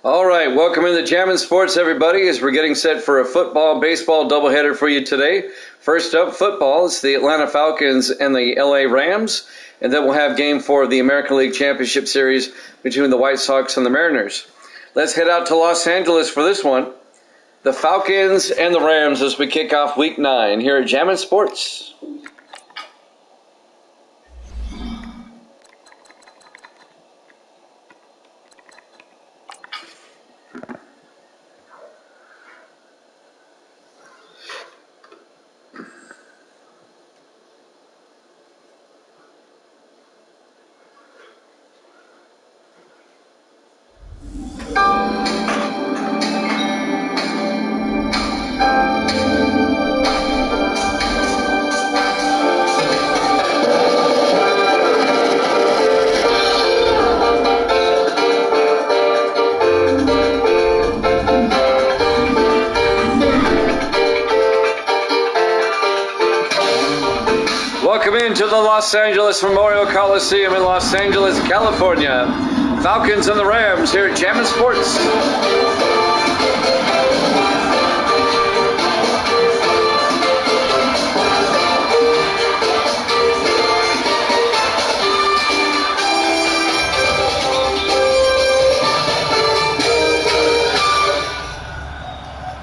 All right, welcome into Jammin' Sports, everybody, as we're getting set for a football-baseball doubleheader for you today. First up, football. It's the Atlanta Falcons and the LA Rams, and then we'll have Game 4 of the American League Championship Series between the White Sox and the Mariners. Let's head out to Los Angeles for this one. The Falcons and the Rams as we kick off Week 9 here at Jammin' Sports. Welcome into the Los Angeles Memorial Coliseum in Los Angeles, California. Falcons and the Rams here at Jammin' Sports.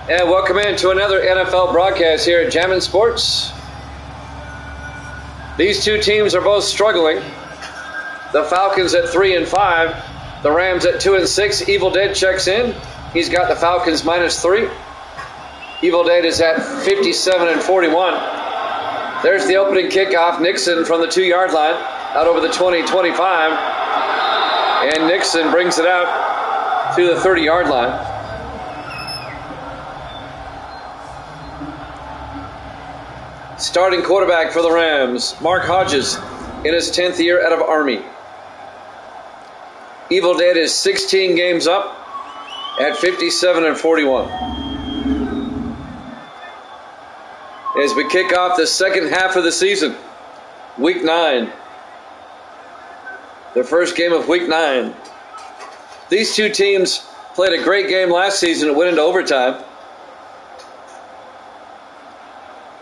And welcome into another NFL broadcast here at Jammin' Sports. These two teams are both struggling. The Falcons at 3-5, the Rams at 2-6. Evil Dead checks in. He's got the Falcons -3. Evil Dead is at 57-41. There's the opening kickoff. Nixon from the 2-yard line, out over the 20-25. And Nixon brings it out to the 30-yard line. Starting quarterback for the Rams, Mark Hodges, in his 10th year out of Army. Evil Dead is 16 games up at 57-41. As we kick off the second half of the season, Week 9. The first game of Week 9. These two teams played a great game last season and went into overtime.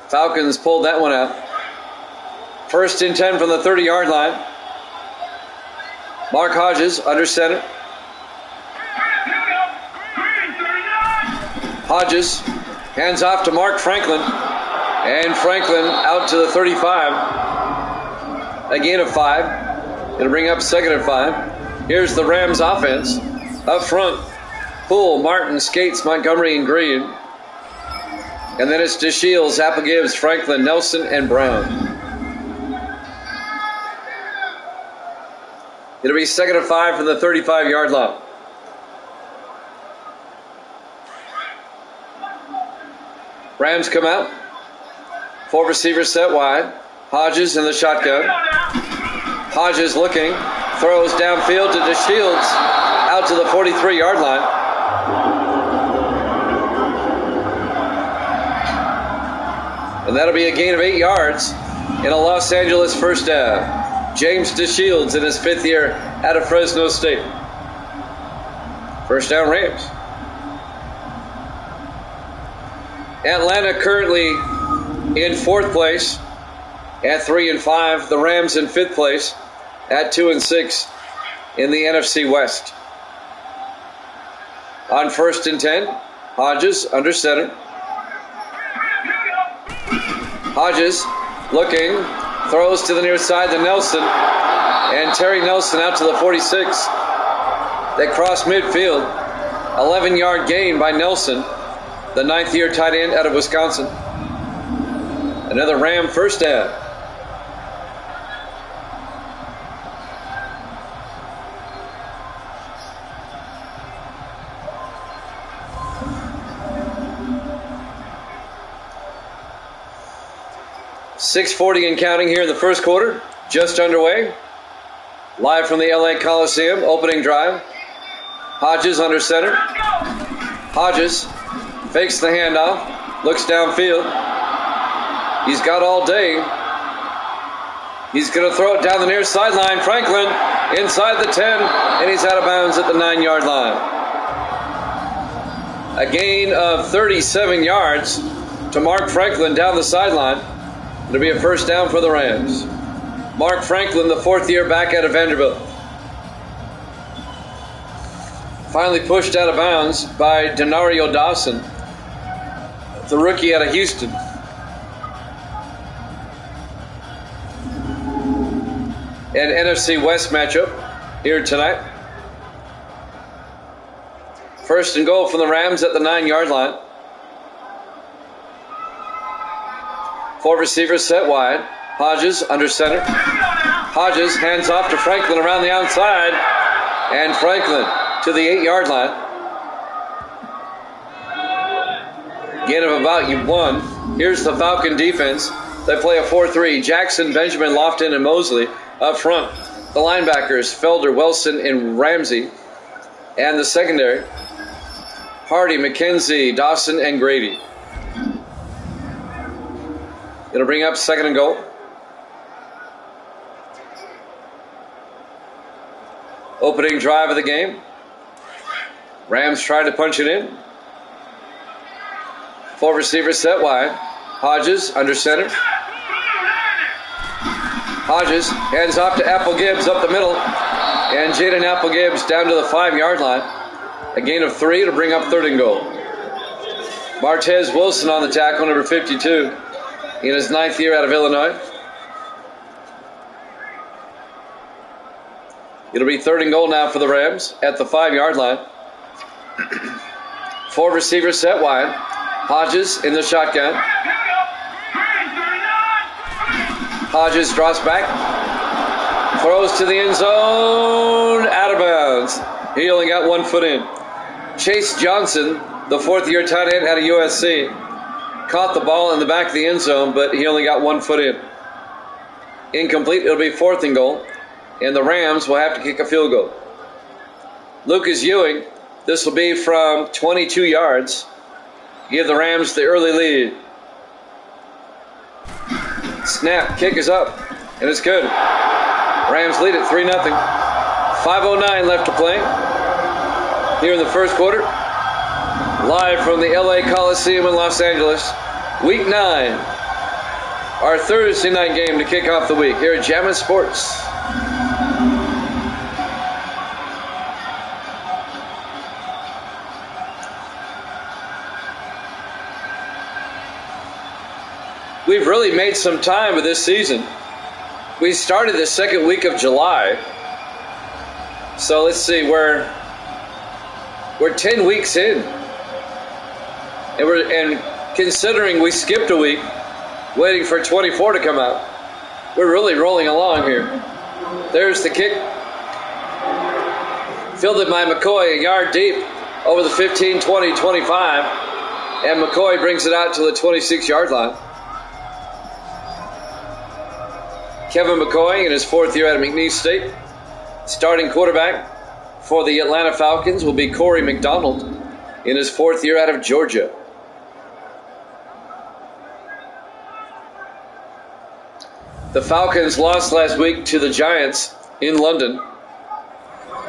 Falcons pulled that one out. 1st and 10 from the 30-yard line. Mark Hodges under center. Hodges hands off to Mark Franklin. And Franklin out to the 35. A gain of 5. Going to bring up 2nd and 5. Here's the Rams offense. Up front, Poole, Martin, Skates, Montgomery, and Green. And then it's DeShields, Applegibbs, Franklin, Nelson, and Brown. It'll be 2nd and 5 from the 35-yard line. Rams come out. 4 receivers set wide. Hodges in the shotgun. Hodges looking. Throws downfield to DeShields, out to the 43-yard line. And that'll be a gain of 8 yards in a Los Angeles first down. James DeShields in his 5th year out of Fresno State. First down, Rams. Atlanta currently in 4th place at 3-5. The Rams in 5th place at 2-6 in the NFC West. On 1st and 10, Hodges under center. Hodges looking, throws to the near side to Nelson, and Terry Nelson out to the 46. They cross midfield. 11-yard gain by Nelson, the 9th-year tight end out of Wisconsin. Another Ram first down. .640 and counting here in the first quarter, just underway. Live from the LA Coliseum, opening drive. Hodges under center. Hodges fakes the handoff, looks downfield. He's got all day. He's going to throw it down the near sideline. Franklin inside the 10, and he's out of bounds at the 9-yard line. A gain of 37 yards to Mark Franklin down the sideline. It'll be a first down for the Rams. Mark Franklin, the fourth year back out of Vanderbilt. Finally pushed out of bounds by Denario Dawson, the rookie out of Houston. An NFC West matchup here tonight. First and goal from the Rams at the 9-yard line. 4 receivers set wide. Hodges under center. Hodges hands off to Franklin around the outside. And Franklin to the 8-yard line. Gain of about 1. Here's the Falcon defense. They play a 4-3. Jackson, Benjamin, Lofton, and Mosley up front. The linebackers, Felder, Wilson, and Ramsey. And the secondary, Hardy, McKenzie, Dawson, and Grady. It'll bring up second and goal. Opening drive of the game. Rams trying to punch it in. 4 receivers set wide. Hodges under center. Hodges hands off to Apple Gibbs up the middle. And Jaden Apple Gibbs down to the 5-yard line. A gain of 3 to bring up third and goal. Martez Wilson on the tackle, number 52, in his 9th year out of Illinois. It'll be third and goal now for the Rams at the 5-yard line. 4 receivers set wide. Hodges in the shotgun. Hodges drops back. Throws to the end zone. Out of bounds. He only got 1 foot in. Chase Johnson, the 4th-year tight end out of USC, caught the ball in the back of the end zone, but he only got 1 foot in. Incomplete. It'll be 4th and goal, and the Rams will have to kick a field goal. Lucas Ewing, this will be from 22 yards. Give the Rams the early lead. Snap, kick is up, and it's good. Rams lead it 3-0. 5:09 left to play here in the first quarter. Live from the LA Coliseum in Los Angeles. Week 9. Our Thursday night game to kick off the week here at Jammin' Sports. We've really made some time with this season. We started the second week of July. So let's see, we're 10 weeks in. And considering we skipped a week waiting for 24 to come out, we're really rolling along here. There's the kick. Fielded by McCoy, a yard deep over the 15, 20, 25. And McCoy brings it out to the 26-yard line. Kevin McCoy in his 4th year out of McNeese State. Starting quarterback for the Atlanta Falcons will be Corey McDonald in his 4th year out of Georgia. The Falcons lost last week to the Giants in London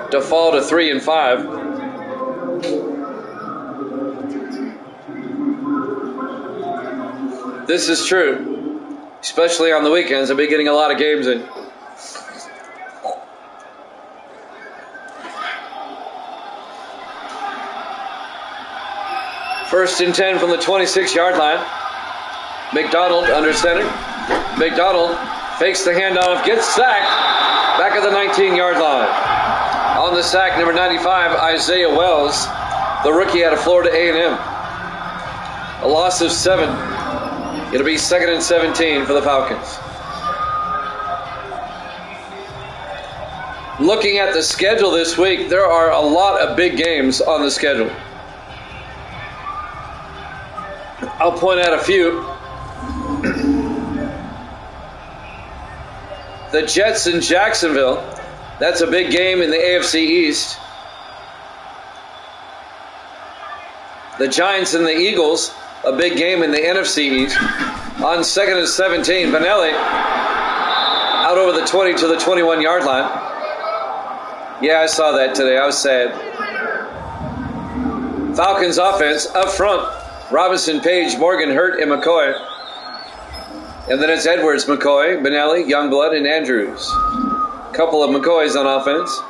to fall to 3-5. This is true, especially on the weekends. I'll be getting a lot of games in. First and 10 from the 26-yard line. McDonald under center. McDonald fakes the handoff, gets sacked back at the 19-yard line. On the sack, number 95, Isaiah Wells, the rookie out of Florida A&M. A loss of 7. It'll be 2nd and 17 for the Falcons. Looking at the schedule this week, there are a lot of big games on the schedule. I'll point out a few. The Jets in Jacksonville. That's a big game in the AFC East. The Giants and the Eagles, a big game in the NFC East. On 2nd and 17, Vanelli out over the 20 to the 21-yard line. Yeah, I saw that today. I was sad. Falcons offense up front. Robinson, Page, Morgan, Hurt, and McCoy. And then it's Edwards, McCoy, Benelli, Youngblood, and Andrews. A couple of McCoys on offense.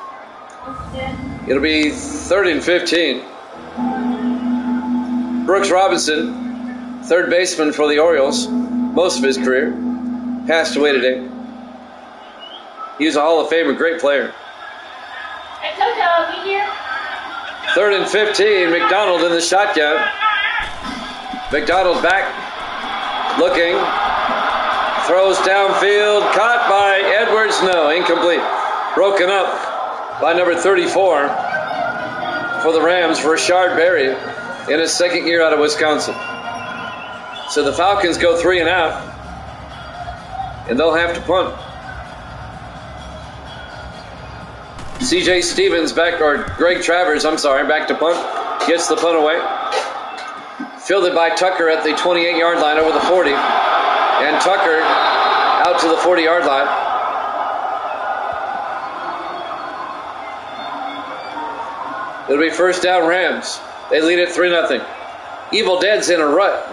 It'll be 3rd and 15. Brooks Robinson, third baseman for the Orioles, most of his career, passed away today. He was a Hall of Famer, great player. Hey, Toto, be here. 3rd and 15, McDonald in the shotgun. McDonald back, looking, throws downfield, caught by Edwards, no, incomplete. Broken up by number 34 for the Rams, Rashard Berry, in his second year out of Wisconsin. So the Falcons go 3 and out, and they'll have to punt. C.J. Stevens back, or Greg Travers, back to punt. Gets the punt away. Fielded by Tucker at the 28-yard line over the 40. And Tucker out to the 40-yard line. It'll be first down Rams. They lead it 3-0. Evil Dead's in a rut.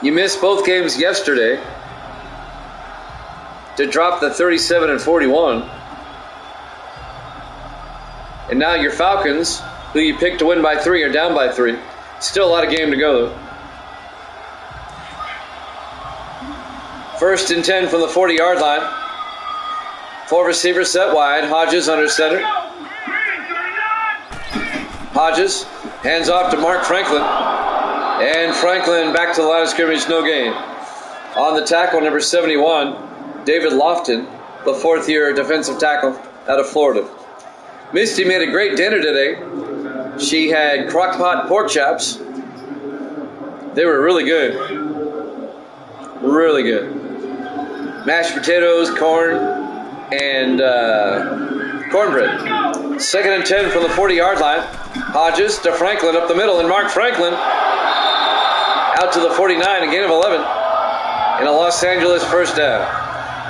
You missed both games yesterday to drop the 37 and 41. And now your Falcons, who you picked to win by 3, are down by 3. Still a lot of game to go, though. 1st and 10 from the 40-yard line. 4 receivers set wide. Hodges under center. Hodges hands off to Mark Franklin. And Franklin back to the line of scrimmage, no gain. On the tackle, number 71, David Lofton, the 4th-year defensive tackle out of Florida. Misty made a great dinner today. She had crock-pot pork chops. They were really good. Really good. Mashed potatoes, corn, and cornbread. 2nd and 10 from the 40-yard line. Hodges to Franklin up the middle, and Mark Franklin out to the 49, a gain of 11. And a Los Angeles first down.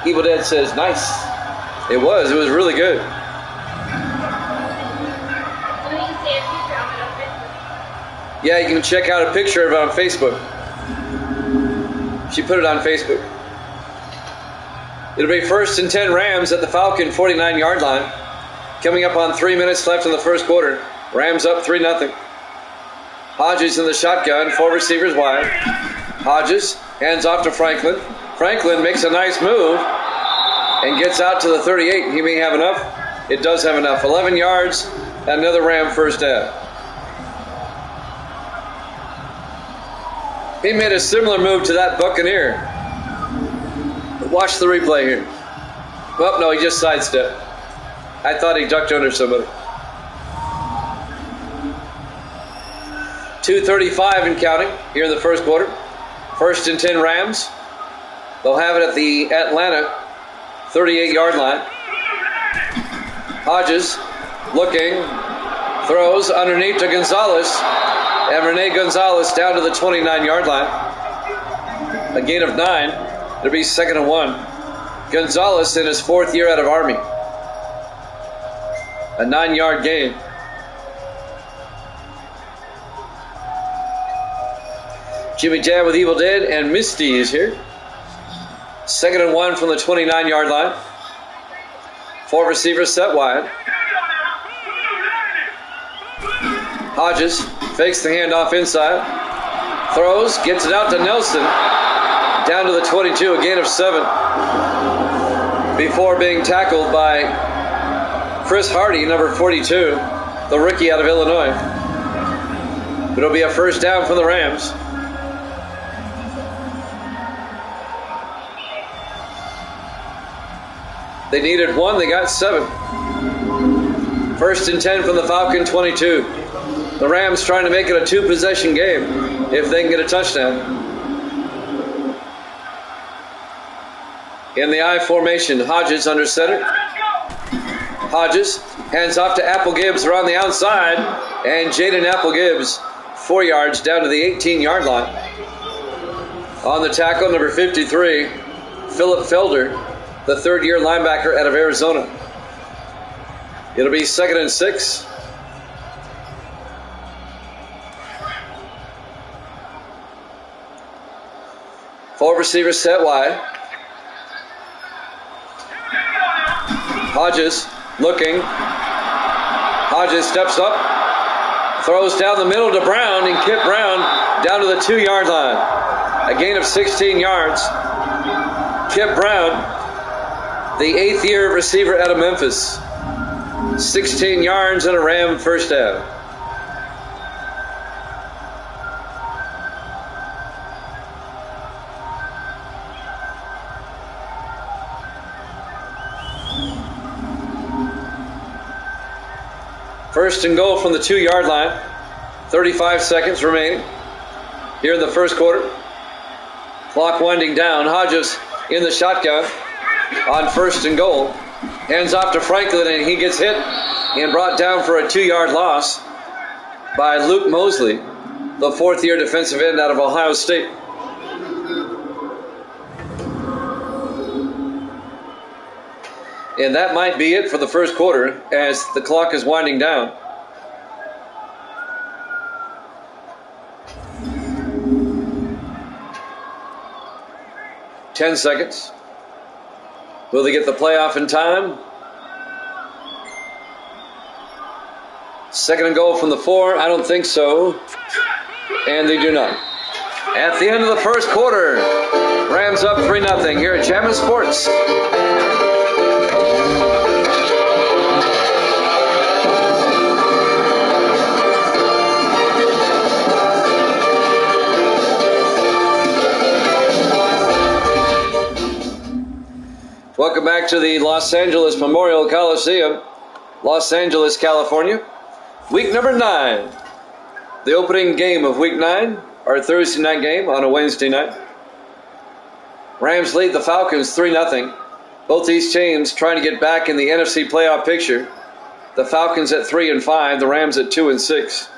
Evil Dead says, nice. It was really good. Yeah, you can check out a picture of it on Facebook. She put it on Facebook. It'll be 1st and 10 Rams at the Falcon 49-yard line. Coming up on 3 minutes left in the first quarter. Rams up 3-0. Hodges in the shotgun, 4 receivers wide. Hodges hands off to Franklin. Franklin makes a nice move and gets out to the 38. He may have enough. It does have enough. 11 yards, another Ram first down. He made a similar move to that Buccaneer. Watch the replay here. Well, no, he just sidestepped. I thought he ducked under somebody. 2:35 and counting here in the first quarter. 1st and 10 Rams. They'll have it at the Atlanta 38-yard line. Hodges looking, throws underneath to Gonzalez. And Rene Gonzalez down to the 29-yard line. A gain of 9. It'll be 2nd and 1. Gonzalez in his 4th year out of Army. A 9-yard gain. Jimmy Jam with Evil Dead and Misty is here. 2nd and 1 from the 29-yard line. 4 receivers set wide. Hodges fakes the handoff inside. Throws, gets it out to Nelson. Down to the 22, a gain of 7. Before being tackled by Chris Hardy, number 42, the rookie out of Illinois. It'll be a first down for the Rams. They needed 1, they got 7. 1st and 10 from the Falcon 22. The Rams trying to make it a 2-possession game if they can get a touchdown. In the I formation, Hodges under center. Hodges hands off to Apple Gibbs around the outside, and Jaden Apple Gibbs 4 yards down to the 18-yard line. On the tackle, number 53, Philip Felder, the 3rd-year linebacker out of Arizona. It'll be 2nd and 6. Four receivers set wide. Hodges looking. Hodges steps up, throws down the middle to Brown, and Kip Brown down to the 2-yard line. A gain of 16 yards. Kip Brown, the 8th-year receiver out of Memphis. 16 yards and a Ram first down. First and goal from the 2-yard line. 35 seconds remaining here in the first quarter. Clock winding down. Hodges in the shotgun on first and goal. Hands off to Franklin, and he gets hit and brought down for a 2-yard loss by Luke Mosley, the 4th-year defensive end out of Ohio State. And that might be it for the first quarter as the clock is winding down. Ten seconds. Will they get the playoff in time? Second and goal from the 4. I don't think so. And they do not. At the end of the first quarter, Rams up 3-0 here at Jammin' Sports. Welcome back to the Los Angeles Memorial Coliseum, Los Angeles, California. Week number 9. The opening game of week 9, our Thursday night game on a Wednesday night. Rams lead the Falcons 3-0. Both these teams trying to get back in the NFC playoff picture. The Falcons at 3-5, the Rams at 2-6.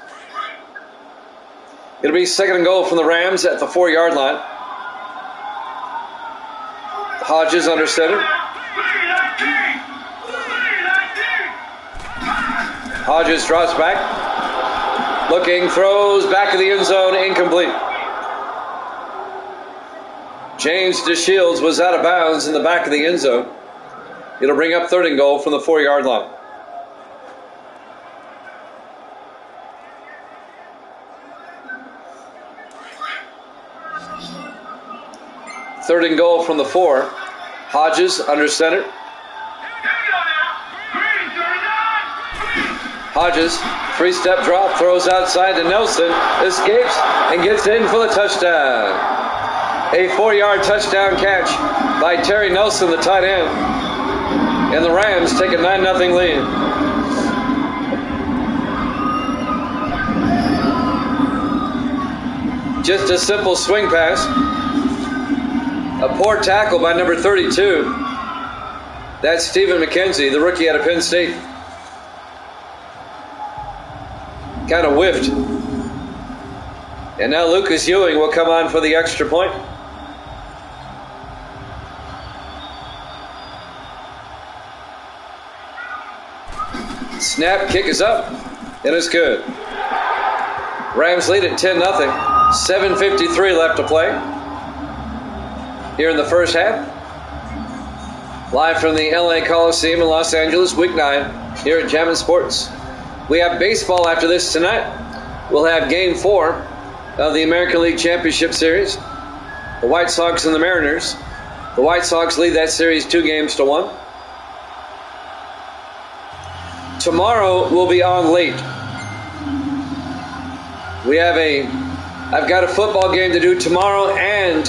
It'll be second and goal from the Rams at the 4-yard line. Hodges under center. Hodges drops back. Looking, throws back of the end zone, incomplete. James DeShields was out of bounds in the back of the end zone. It'll bring up third and goal from the 4-yard line. Third and goal from the 4. Hodges under center. Hodges, 3-step drop, throws outside to Nelson, escapes and gets in for the touchdown. A 4-yard touchdown catch by Terry Nelson, the tight end. And the Rams take a 9-0 lead. Just a simple swing pass. A poor tackle by number 32. That's Stephen McKenzie, the rookie out of Penn State. Kind of whiffed. And now Lucas Ewing will come on for the extra point. Snap, kick is up, and it's good. Rams lead at 10-0. 7:53 left to play here in the first half. Live from the LA Coliseum in Los Angeles, week 9, here at Jammin' Sports. We have baseball after this tonight. We'll have game 4 of the American League Championship Series. The White Sox and the Mariners. The White Sox lead that series 2-1. Tomorrow we'll be on late. I've got a football game to do tomorrow and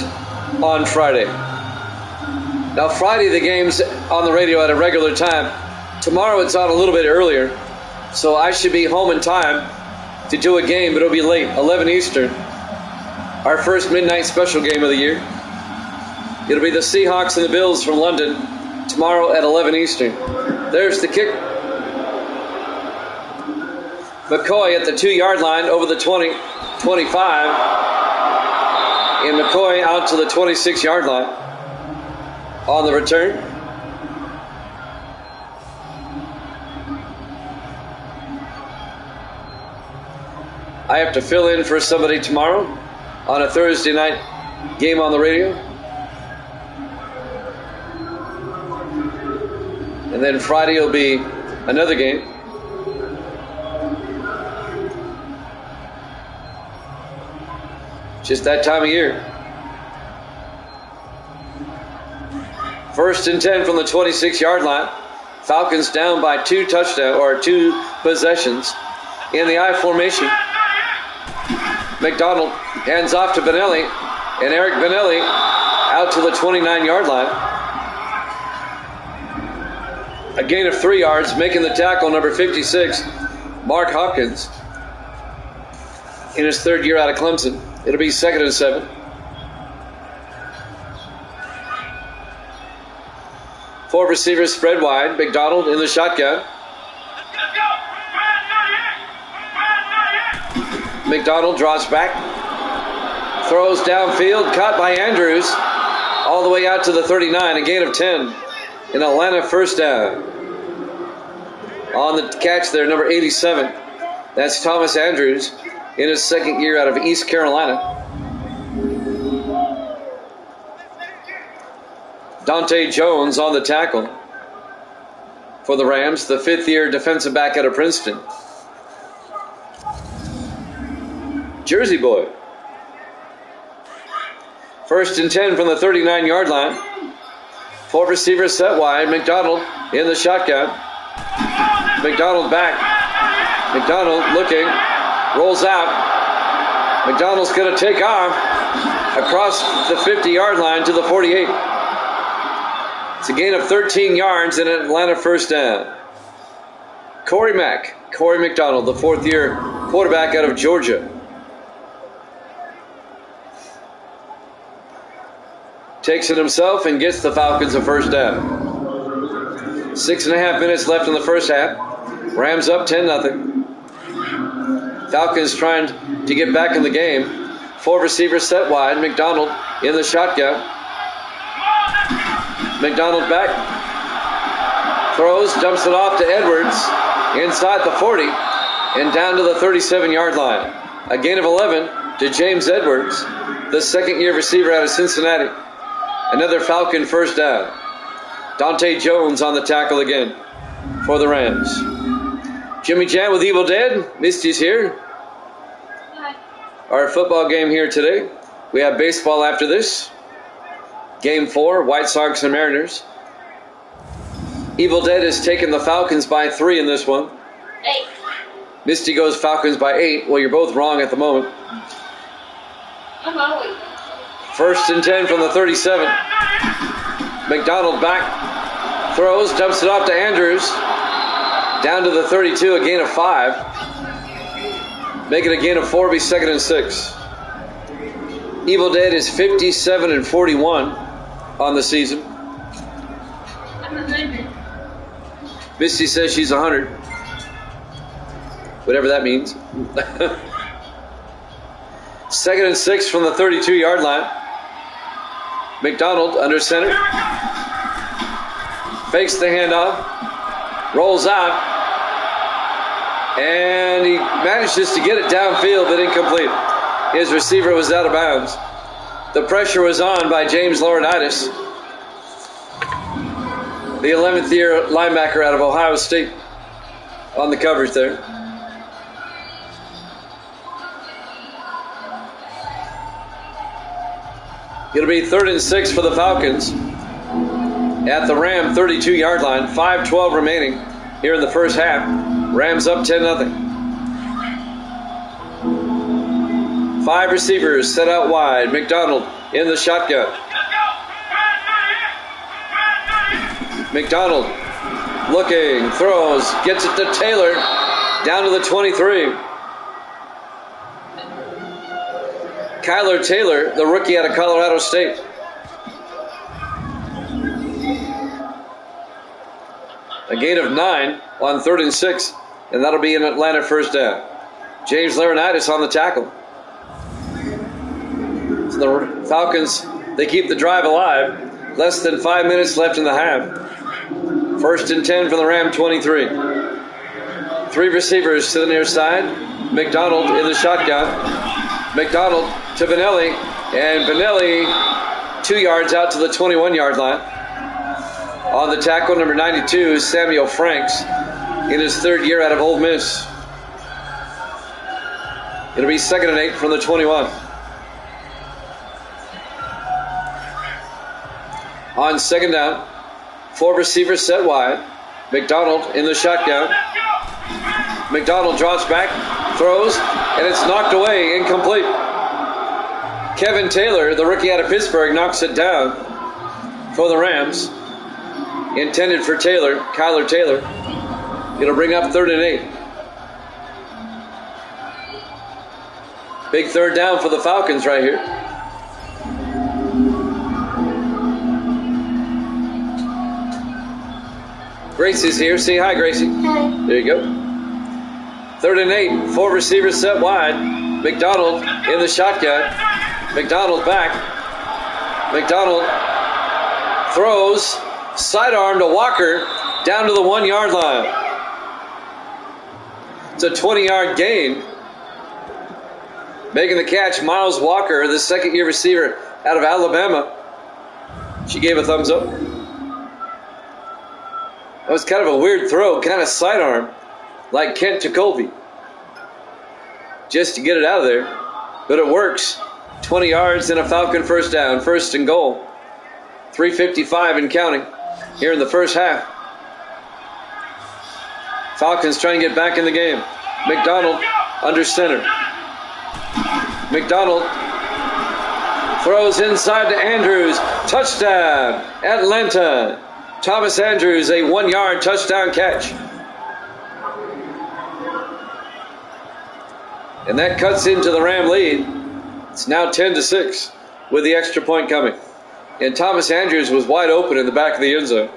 on Friday. Now Friday the game's on the radio at a regular time. Tomorrow it's on a little bit earlier. So I should be home in time to do a game, but it'll be late, 11 Eastern. Our first midnight special game of the year. It'll be the Seahawks and the Bills from London tomorrow at 11 Eastern. There's the kick. McCoy at the 2-yard line over the 20, 25. And McCoy out to the 26-yard line on the return. I have to fill in for somebody tomorrow on a Thursday night game on the radio. And then Friday will be another game. Just that time of year. 1st and 10 from the 26-yard line. Falcons down by 2 possessions in the I formation. McDonald hands off to Benelli, and Eric Benelli out to the 29-yard line. A gain of 3 yards, making the tackle number 56, Mark Hopkins, in his 3rd year out of Clemson. It'll be 2nd and 7. Four receivers spread wide. McDonald in the shotgun. McDonald draws back. Throws downfield. Caught by Andrews. All the way out to the 39. A gain of 10. In Atlanta, 1st down. On the catch there, number 87. That's Thomas Andrews in his 2nd year out of East Carolina. Dante Jones on the tackle for the Rams, the 5th year defensive back out of Princeton. Jersey boy. 1st and 10 from the 39-yard line. 4 receivers set wide. McDonald in the shotgun. McDonald back. McDonald looking. Rolls out. McDonald's going to take off across the 50-yard line to the 48. It's a gain of 13 yards and an Atlanta 1st down. Corey McDonald, the 4th year quarterback out of Georgia. Takes it himself and gets the Falcons a 1st down. 6.5 minutes left in the 1st half. Rams up 10-0. Falcons trying to get back in the game. 4 receivers set wide. McDonald in the shotgun. McDonald back. Throws, dumps it off to Edwards. Inside the 40 and down to the 37-yard line. A gain of 11 to James Edwards, the 2nd year receiver out of Cincinnati. Another Falcon 1st down. Dante Jones on the tackle again for the Rams. Jimmy Jan with Evil Dead. Misty's here. Hi. Our football game here today. We have baseball after this. Game 4, White Sox and Mariners. Evil Dead has taken the Falcons by 3 in this one. 8. Misty goes Falcons by 8. Well, you're both wrong at the moment. I'm always. 1st and 10 from the 37. McDonald back. Throws, dumps it off to Andrews. Down to the 32, a gain of 5. Make it a gain of 4, be 2nd and 6. Evil Dead is 57 and 41 on the season. I'm 100. Misty says she's 100. Whatever that means. 2nd and 6 from the 32-yard line. McDonald under center. Fakes the handoff. Rolls out. And he manages to get it downfield, but incomplete. His receiver was out of bounds. The pressure was on by James Laurinaitis, the 11th year linebacker out of Ohio State, on the coverage there. It'll be 3rd and 6 for the Falcons at the Ram 32-yard line. 5:12 remaining here in the 1st half. Rams up 10-0. 5 receivers set out wide. McDonald in the shotgun. McDonald looking, throws, gets it to Taylor, down to the 23. Kyler Taylor, the rookie out of Colorado State. A gain of 9 on 3rd and 6, and that'll be an Atlanta 1st down. James Laurinaitis on the tackle. So the Falcons, they keep the drive alive. Less than 5 minutes left in the half. 1st and 10 from the Ram 23. 3 receivers to the near side. McDonald in the shotgun. McDonald to Vanelli, and Vanelli 2 yards out to the 21-yard line. On the tackle, number 92, Samuel Franks, in his 3rd year out of Ole Miss. It'll be 2nd and 8 from the 21. On 2nd down, 4 receivers set wide. McDonald in the shotgun. McDonald drops back, throws, and it's knocked away, incomplete. Kevin Taylor, the rookie out of Pittsburgh, knocks it down for the Rams. Intended for Taylor, Kyler Taylor. It'll bring up 3rd and 8. Big 3rd down for the Falcons right here. Gracie's here. Say hi, Gracie. Hi. There you go. 3rd and 8. 4 receivers set wide. McDonald in the shotgun. McDonald back. McDonald throws. Sidearm to Walker down to the 1-yard line. It's a 20-yard gain. Making the catch, Miles Walker, the 2nd-year receiver out of Alabama. She gave a thumbs up. That was kind of a weird throw, kind of sidearm, like Kent Jacoby. Just to get it out of there. But it works. 20 yards and a Falcon 1st down, 1st and goal. 3:55 and counting here in the first half. Falcons trying to get back in the game. McDonald under center. McDonald throws inside to Andrews. Touchdown, Atlanta. Thomas Andrews, a 1-yard touchdown catch. And that cuts into the Ram lead. It's now 10-6 with the extra point coming. And Thomas Andrews was wide open in the back of the end zone.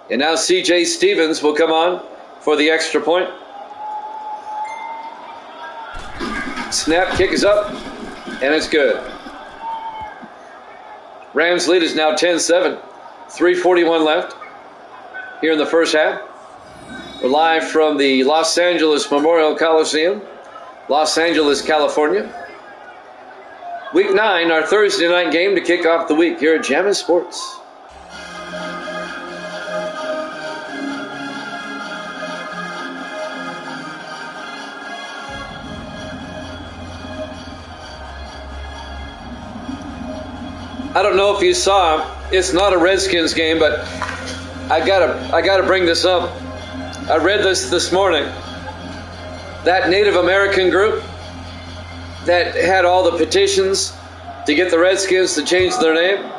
And now C.J. Stevens will come on for the extra point. Snap, kick is up, and it's good. Rams lead is now 10-7. 3:41 left here in the first half. We're live from the Los Angeles Memorial Coliseum, Los Angeles, California. Week 9, our Thursday night game to kick off the week here at Jammin' Sports. I don't know if you saw, it's not a Redskins game, but I gotta bring this up. I read this morning. That Native American group that had all the petitions to get the Redskins to change their name.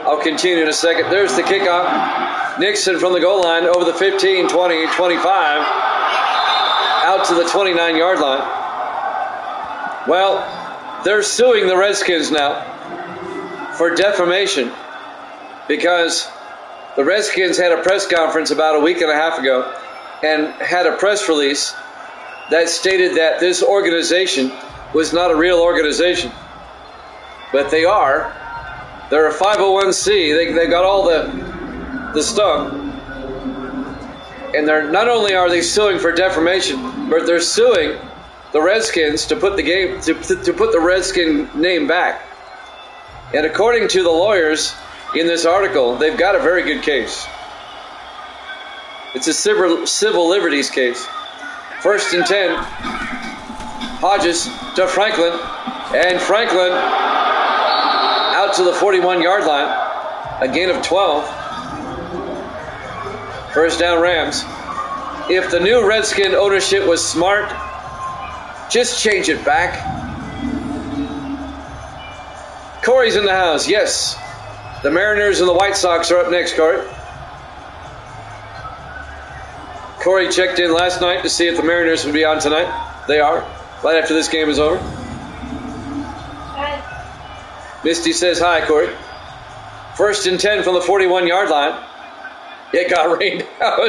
I'll continue in a second. There's the kickoff. Nixon from the goal line over the 15, 20, 25, out to the 29-yard line. Well, they're suing the Redskins now for defamation because the Redskins had a press conference about a week and a half ago and had a press release that stated that this organization was not a real organization. But they are. They're a 501c. They got all the stuff. And they're not only are they suing for defamation, but they're suing the Redskins to put the game to put the Redskin name back. And according to the lawyers in this article, they've got a very good case. It's a civil liberties case. 1st and 10. Hodges to Franklin. And Franklin out to the 41-yard line. A gain of 12. 1st down Rams. If the new Redskin ownership was smart, just change it back. Corey's in the house. Yes. The Mariners and the White Sox are up next, Corey. Corey checked in last night to see if the Mariners would be on tonight. They are, right after this game is over. Hi. Misty says hi, Corey. 1st and 10 from the 41-yard line. It got rained out.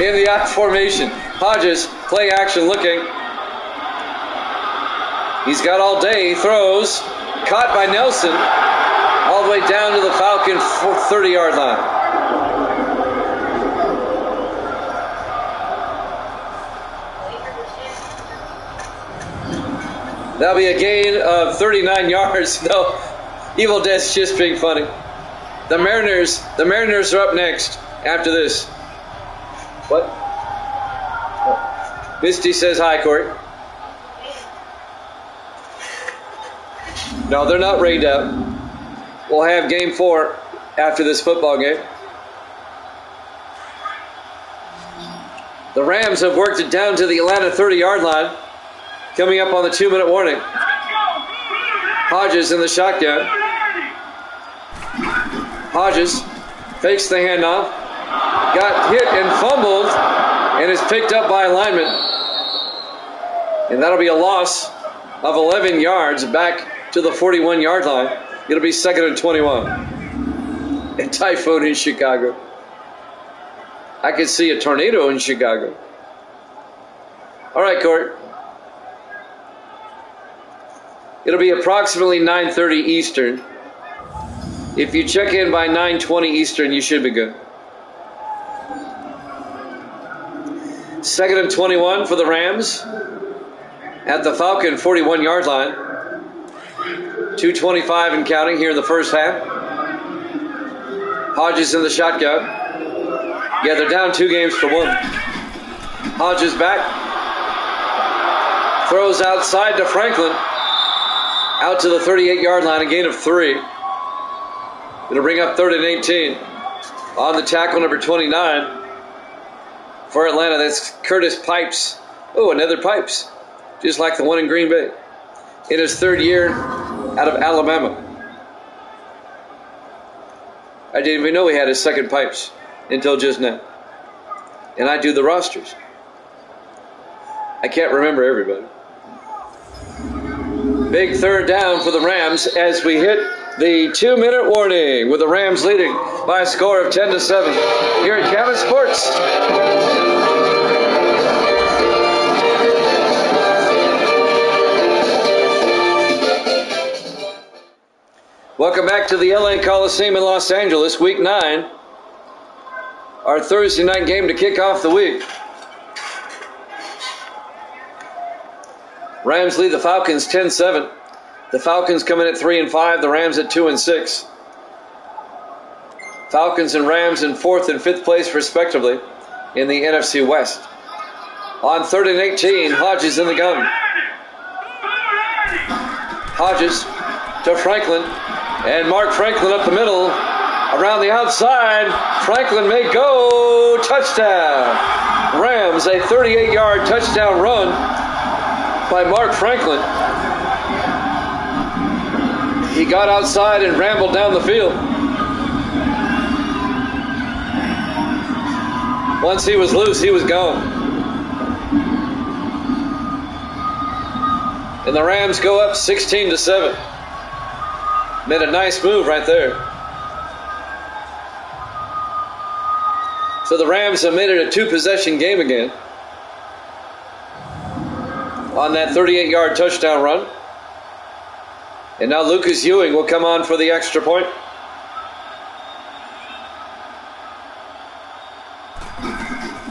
In the I formation. Hodges, play action looking. He's got all day. He throws. Caught by Nelson. All the way down to the Falcon 30-yard line. That'll be a gain of 39 yards. No, Evil Dead's just being funny. The Mariners are up next after this. What? Oh. Misty says hi, Corey. No, they're not rained out. We'll have game 4 after this football game. The Rams have worked it down to the Atlanta 30-yard line. Coming up on the 2-minute warning. Hodges in the shotgun. Hodges fakes the handoff. Got hit and fumbled and is picked up by a lineman. And that'll be a loss of 11 yards back to the 41-yard line. It'll be 2nd and 21. A typhoon in Chicago. I could see a tornado in Chicago. All right, Court. It'll be approximately 9:30 Eastern. If you check in by 9:20 Eastern, you should be good. 2nd and 21 for the Rams at the Falcon 41-yard line. 2:25 and counting here in the first half. Hodges in the shotgun. Yeah, they're down 2 games to 1. Hodges back. Throws outside to Franklin. Out to the 38-yard line, a gain of 3. It'll bring up 3rd and 18. On the tackle, number 29. For Atlanta, that's Curtis Pipes. Oh, another Pipes. Just like the one in Green Bay. In his 3rd year out of Alabama. I didn't even know he had his 2nd Pipes until just now. And I do the rosters. I can't remember everybody. Big 3rd down for the Rams as we hit the 2-minute warning with the Rams leading by a score of 10-7 here at Cabot Sports. Welcome back to the LA Coliseum in Los Angeles, Week 9. Our Thursday night game to kick off the week. Rams lead the Falcons 10-7. The Falcons come in at 3-5, the Rams at 2-6. Falcons and Rams in 4th and 5th place respectively in the NFC West. On 3rd and 18, Hodges in the gun. Hodges to Franklin, and Mark Franklin up the middle. Around the outside, Franklin may go. Touchdown. Rams, a 38-yard touchdown run by Mark Franklin. He got outside and rambled down the field. Once he was loose, he was gone. And the Rams go up 16-7. Made a nice move right there. So the Rams have made it a 2-possession game again on that 38-yard touchdown run. And now Lucas Ewing will come on for the extra point.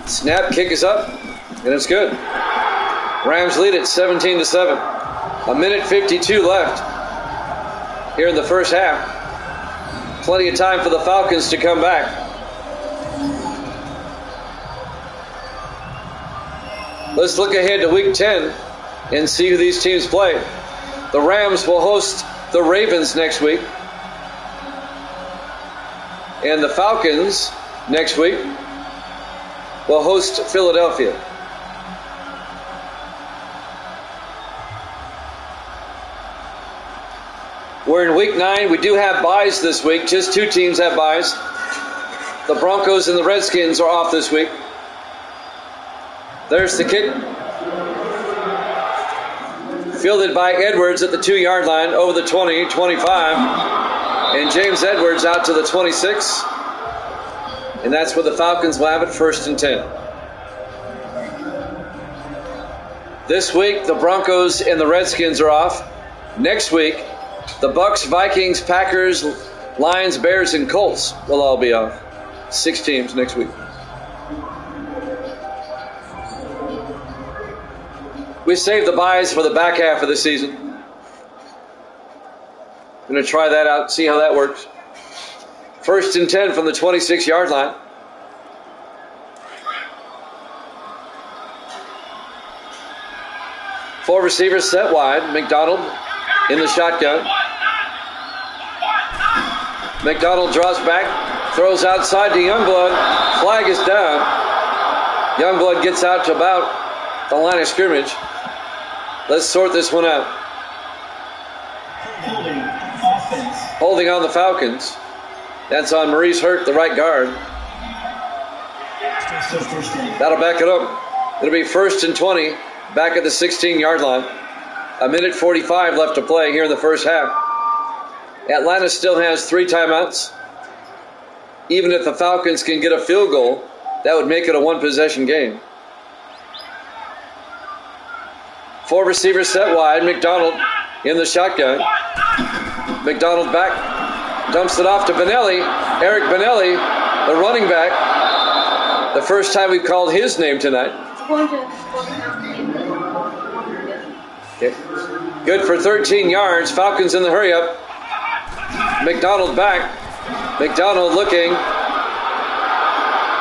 Snap, kick is up, and it's good. Rams lead it 17-7. 1:52 left here in the first half. Plenty of time for the Falcons to come back. Let's look ahead to Week 10 and see who these teams play. The Rams will host the Ravens next week. And the Falcons next week will host Philadelphia. We're in Week 9. We do have byes this week. Just 2 teams have byes. The Broncos and the Redskins are off this week. There's the kick. Fielded by Edwards at the 2-yard line over the 20, 25. And James Edwards out to the 26. And that's where the Falcons will have it, 1st and 10. This week, the Broncos and the Redskins are off. Next week, the Bucks, Vikings, Packers, Lions, Bears, and Colts will all be off. 6 teams next week. We saved the buys for the back half of the season. Going to try that out, see how that works. 1st and 10 from the 26-yard line. Four receivers set wide. McDonald in the shotgun. McDonald draws back, throws outside to Youngblood. Flag is down. Youngblood gets out to about the line of scrimmage. Let's sort this one out. Holding on the Falcons. That's on Maurice Hurt, the right guard. That'll back it up. It'll be 1st and 20, back at the 16-yard line. 1:45 left to play here in the first half. Atlanta still has 3 timeouts. Even if the Falcons can get a field goal, that would make it a one-possession game. 4 receivers set wide. McDonald in the shotgun. McDonald back. Dumps it off to Benelli. Eric Benelli, the running back. The first time we've called his name tonight. Okay. Good for 13 yards. Falcons in the hurry up. McDonald back. McDonald looking.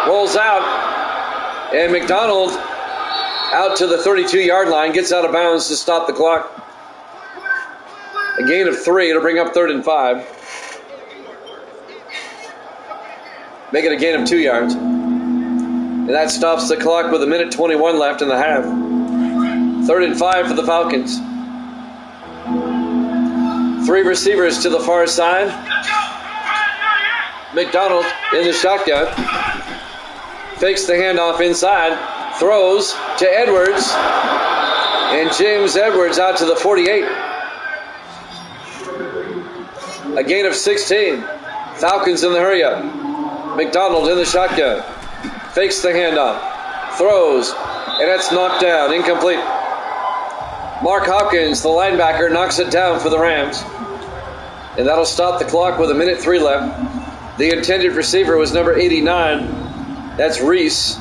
Rolls out. And McDonald out to the 32-yard line. Gets out of bounds to stop the clock. A gain of 3. It'll bring up 3rd and 5. Make it a gain of 2 yards. And that stops the clock with 1:21 left in the half. 3rd and 5 for the Falcons. 3 receivers to the far side. McDonald in the shotgun. Fakes the handoff inside. Throws to Edwards. And James Edwards out to the 48. A gain of 16. Falcons in the hurry up. McDonald in the shotgun. Fakes the handoff. Throws. And it's knocked down. Incomplete. Mark Hopkins, the linebacker, knocks it down for the Rams. And that'll stop the clock with 1:03 left. The intended receiver was number 89. That's Reese.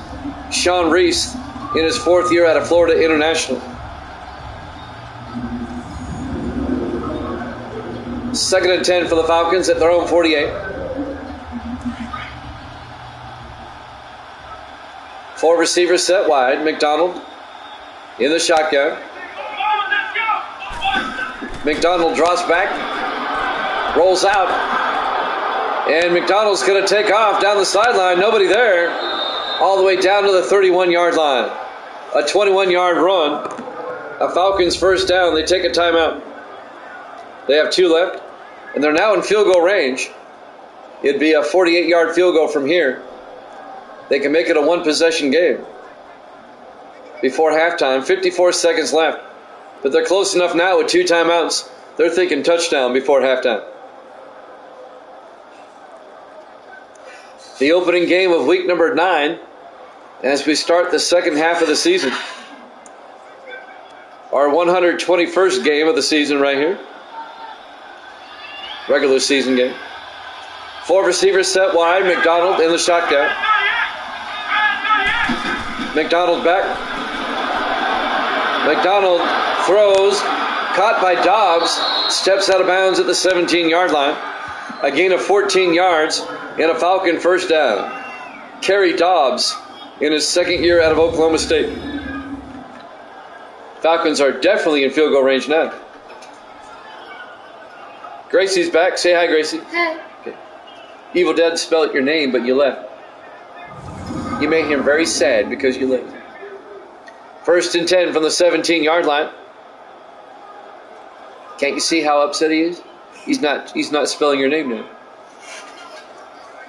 Sean Reese in his 4th year out of Florida International. 2nd and 10 for the Falcons at their own 48. 4 receivers set wide. McDonald in the shotgun. McDonald draws back. Rolls out. And McDonald's going to take off down the sideline. Nobody there. All the way down to the 31-yard line. A 21-yard run. A Falcons first down. They take a timeout. They have 2 left. And they're now in field goal range. It'd be a 48-yard field goal from here. They can make it a one-possession game. Before halftime, 54 seconds left. But they're close enough now with 2 timeouts. They're thinking touchdown before halftime. The opening game of week number 9 as we start the second half of the season. Our 121st game of the season right here. Regular season game. 4 receivers set wide. McDonald in the shotgun. McDonald back. McDonald throws. Caught by Dobbs. Steps out of bounds at the 17-yard line. A gain of 14 yards and a Falcon first down. Kerry Dobbs in his 2nd year out of Oklahoma State. Falcons are definitely in field goal range now. Gracie's back. Say hi, Gracie. Hi. Okay. Evil Dead spelled your name, but you left. You made him very sad because you left. 1st and 10 from the 17-yard line. Can't you see how upset he is? He's not spelling your name now.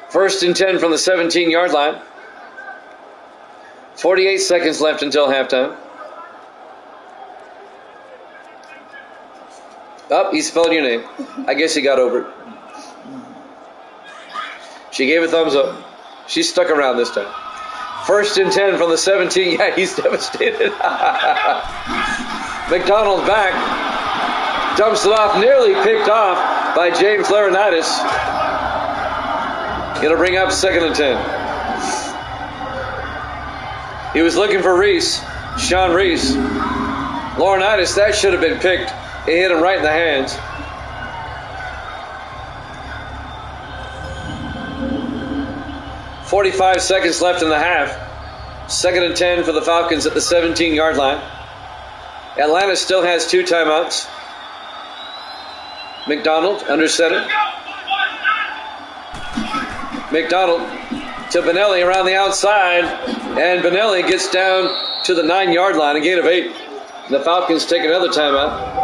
1st and 10 from the 17-yard line. 48 seconds left until halftime. Oh, he's spelling your name. I guess he got over it. She gave a thumbs up. She stuck around this time. 1st and 10 from the 17. Yeah, he's devastated. McDonald back. Dumps it off, nearly picked off by James Laurinaitis. It'll bring up 2nd and 10. He was looking for Reese. Sean Reese. Laurinaitis, that should have been picked. It hit him right in the hands. .45 seconds left in the half. 2nd and 10 for the Falcons at the 17-yard line. Atlanta still has 2 timeouts. McDonald under center. McDonald to Benelli around the outside, and Benelli gets down to the 9-yard line, a gain of 8. The Falcons take another timeout.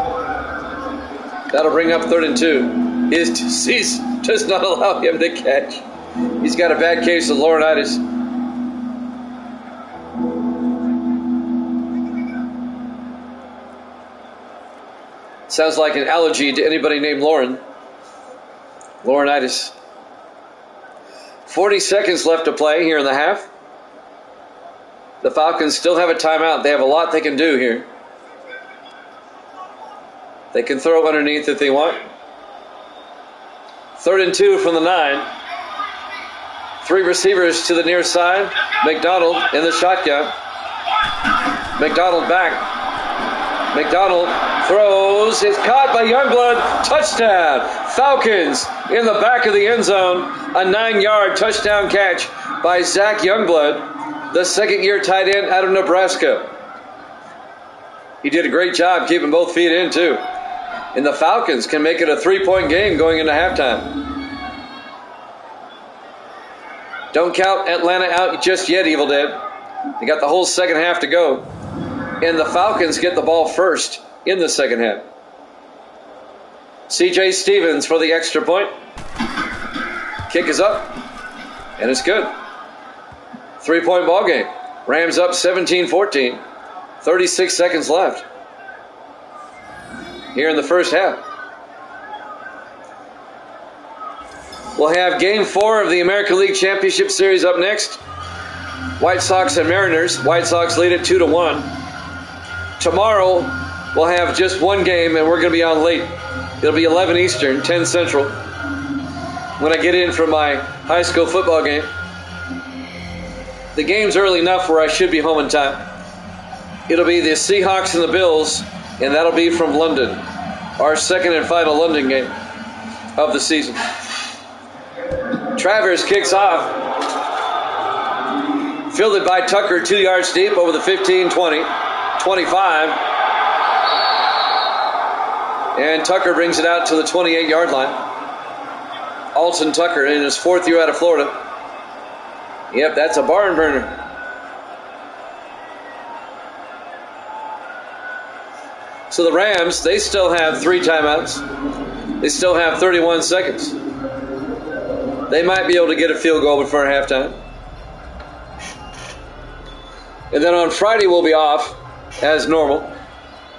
That'll bring up 3rd and 2. His disease does not allow him to catch. He's got a bad case of Laurinaitis. Sounds like an allergy to anybody named Lauren. Laurinaitis. 40 seconds left to play here in the half. The Falcons still have a timeout. They have a lot they can do here. They can throw underneath if they want. 3rd and 2 from the 9. 3 receivers to the near side. McDonald in the shotgun. McDonald back. McDonald throws. It's caught by Youngblood. Touchdown. Falcons in the back of the end zone. A 9-yard touchdown catch by Zach Youngblood, the second-year tight end out of Nebraska. He did a great job keeping both feet in, too. And the Falcons can make it a 3-point game going into halftime. Don't count Atlanta out just yet, Evil Dead. They got the whole second half to go. And the Falcons get the ball first in the second half. C.J. Stevens for the extra point. Kick is up, and it's good. 3-point ball game. Rams up 17-14. 36 seconds left here in the first half. We'll have Game 4 of the American League Championship Series up next. White Sox and Mariners. White Sox lead it 2-1. Tomorrow, we'll have just one game, and we're going to be on late. It'll be 11 Eastern, 10 Central, when I get in from my high school football game. The game's early enough where I should be home in time. It'll be the Seahawks and the Bills, and that'll be from London. Our second and final London game of the season. Travers kicks off. Fielded by Tucker, 2 yards deep over the 15, 20, 25. And Tucker brings it out to the 28-yard line. Alton Tucker in his 4th year out of Florida. Yep, that's a barn burner. So the Rams, they still have 3 timeouts. They still have 31 seconds. They might be able to get a field goal before halftime. And then on Friday we'll be off as normal.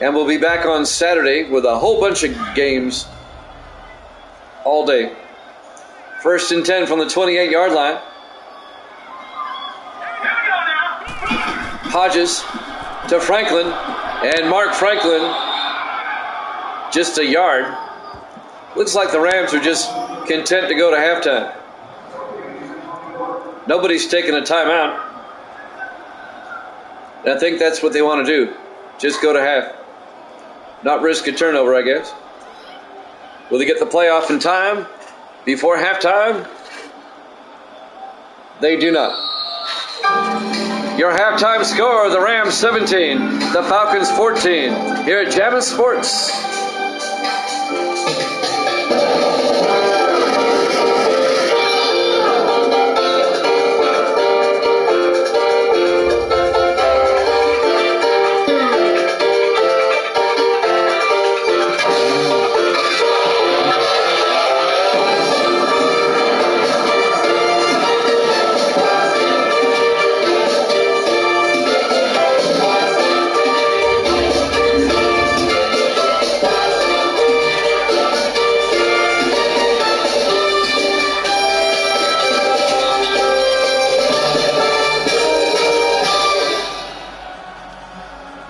And we'll be back on Saturday with a whole bunch of games all day. 1st and 10 from the 28-yard line. Hodges to Franklin. And Mark Franklin just a yard. Looks like the Rams are just content to go to halftime. Nobody's taking a timeout. And I think that's what they want to do. Just go to half. Not risk a turnover, I guess. Will they get the playoff in time before halftime? They do not. Your halftime score, the Rams 17, the Falcons 14. Here at Jammin' Sports.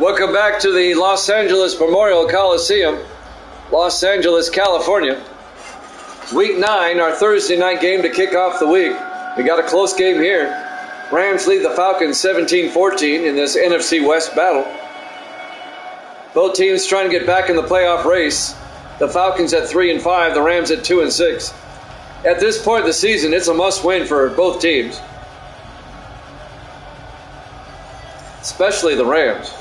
Welcome back to the Los Angeles Memorial Coliseum, Los Angeles, California. Week 9, our Thursday night game to kick off the week. We got a close game here. Rams lead the Falcons 17-14 in this NFC West battle. Both teams trying to get back in the playoff race. The Falcons at 3-5, the Rams at 2-6. At this point in the season, it's a must-win for both teams, especially the Rams.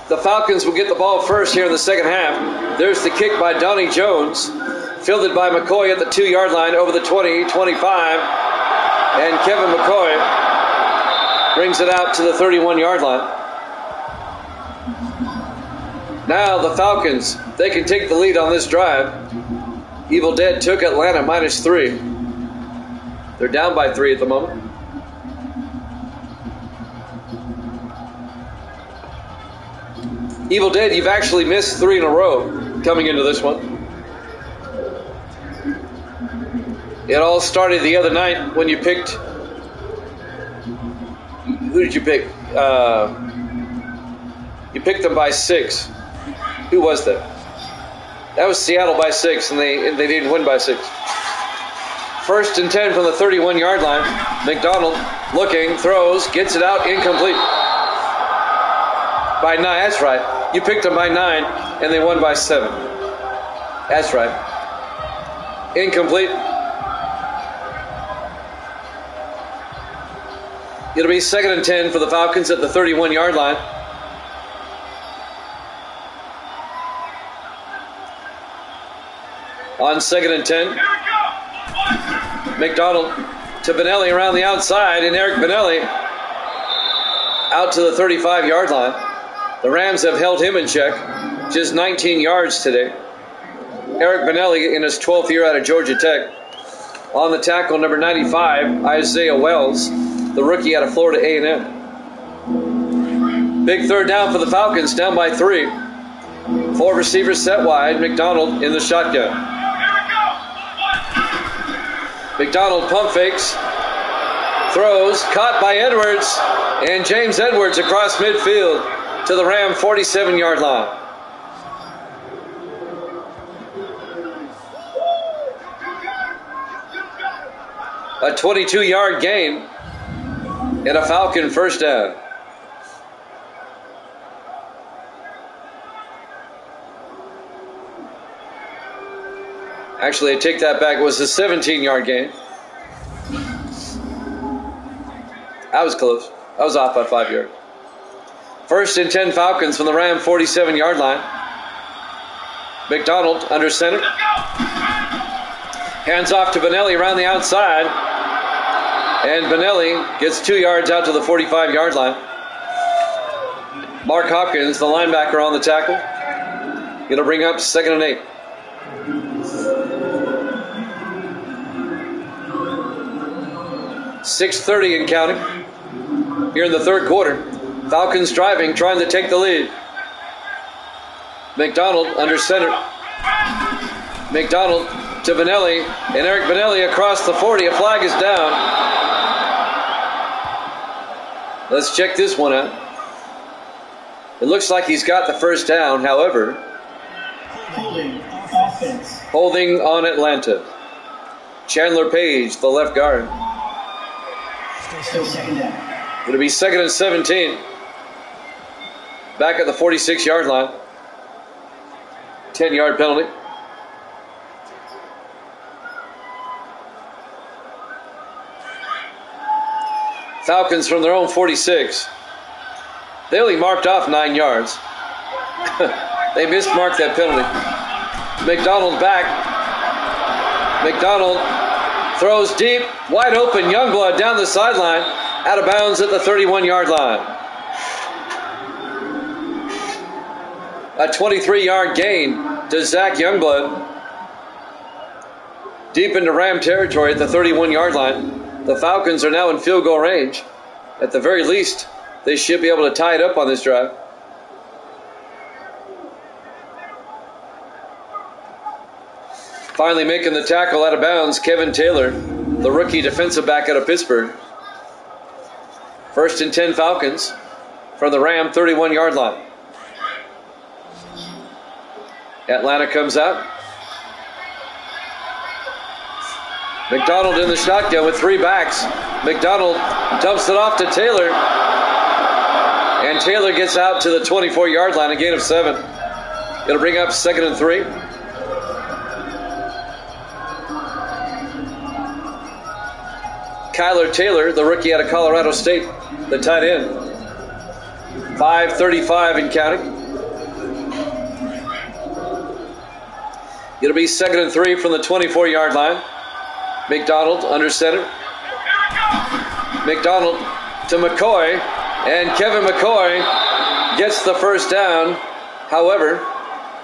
The Falcons will get the ball first here in the second half. There's the kick by Donnie Jones, fielded by McCoy at the 2-yard line over the 20, 25, and Kevin McCoy brings it out to the 31-yard line. Now the Falcons, they can take the lead on this drive. Evil Dead took Atlanta -3. They're down by 3 at the moment. Evil Dead, you've actually missed 3 in a row coming into this one. It all started the other night when you picked... Who did you pick? You picked them by 6. Who was that? That was Seattle by 6, and they didn't win by 6. 1st and 10 from the 31-yard line. McDonald looking, throws, gets it out, incomplete. By 9, that's right. You picked them by 9, and they won by 7. That's right. Incomplete. It'll be 2nd and 10 for the Falcons at the 31-yard line. On 2nd and 10. McDonald to Benelli around the outside, and Eric Benelli out to the 35-yard line. The Rams have held him in check, just 19 yards today. Eric Benelli in his 12th year out of Georgia Tech. On the tackle, number 95, Isaiah Wells, the rookie out of Florida A&M. Big 3rd down for the Falcons, down by 3. 4 receivers set wide, McDonald in the shotgun. McDonald pump fakes, throws, caught by Edwards, and James Edwards across midfield to the Ram 47-yard line. A 22-yard gain and a Falcon first down. Actually, I take that back. It was a 17-yard gain. I was close. I was off by 5 yards. 1st and 10 Falcons from the Ram 47-yard line. McDonald under center. Hands off to Benelli around the outside. And Benelli gets 2 yards out to the 45-yard line. Mark Hopkins, the linebacker, on the tackle. Going to bring up 2nd and 8. .6:30 and counting here in the 3rd quarter. Falcons driving, trying to take the lead. McDonald under center. McDonald to Benelli, and Eric Benelli across the 40. A flag is down. Let's check this one out. It looks like he's got the first down. However, holding on Atlanta. Chandler Page, the left guard. It'll be 2nd and 17. Back at the 46-yard line. 10-yard penalty. Falcons from their own 46. They only marked off 9 yards. They mismarked that penalty. McDonald back. McDonald throws deep, wide open, Youngblood down the sideline, out of bounds at the 31-yard line. A 23-yard gain to Zach Youngblood. Deep into Ram territory at the 31-yard line. The Falcons are now in field goal range. At the very least, they should be able to tie it up on this drive. Finally making the tackle out of bounds, Kevin Taylor, the rookie defensive back out of Pittsburgh. 1st and 10 Falcons from the Ram 31-yard line. Atlanta comes out. McDonald in the shotgun with 3 backs. McDonald dumps it off to Taylor. And Taylor gets out to the 24-yard line, a gain of 7. It'll bring up 2nd and 3. Kyler Taylor, the rookie out of Colorado State, the tight end. 5:35 and counting. It'll be 2nd and 3 from the 24-yard line. McDonald under center. McDonald to McCoy, and Kevin McCoy gets the first down. However,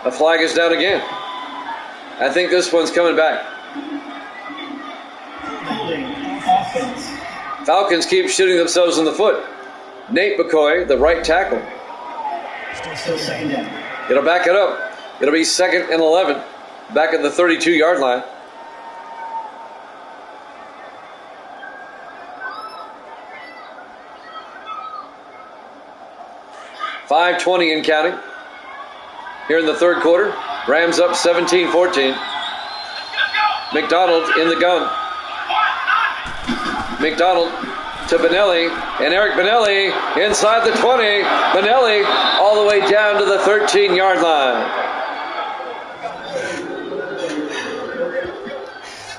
a flag is down again. I think this one's coming back. Falcons keep shooting themselves in the foot. Nate McCoy, the right tackle. Still second down. It'll back it up. It'll be 2nd and 11, back at the 32-yard line. .5:20 and counting. Here in the third quarter, Rams up 17-14. McDonald in the gun. McDonald to Benelli, and Eric Benelli inside the 20. Benelli all the way down to the 13-yard line.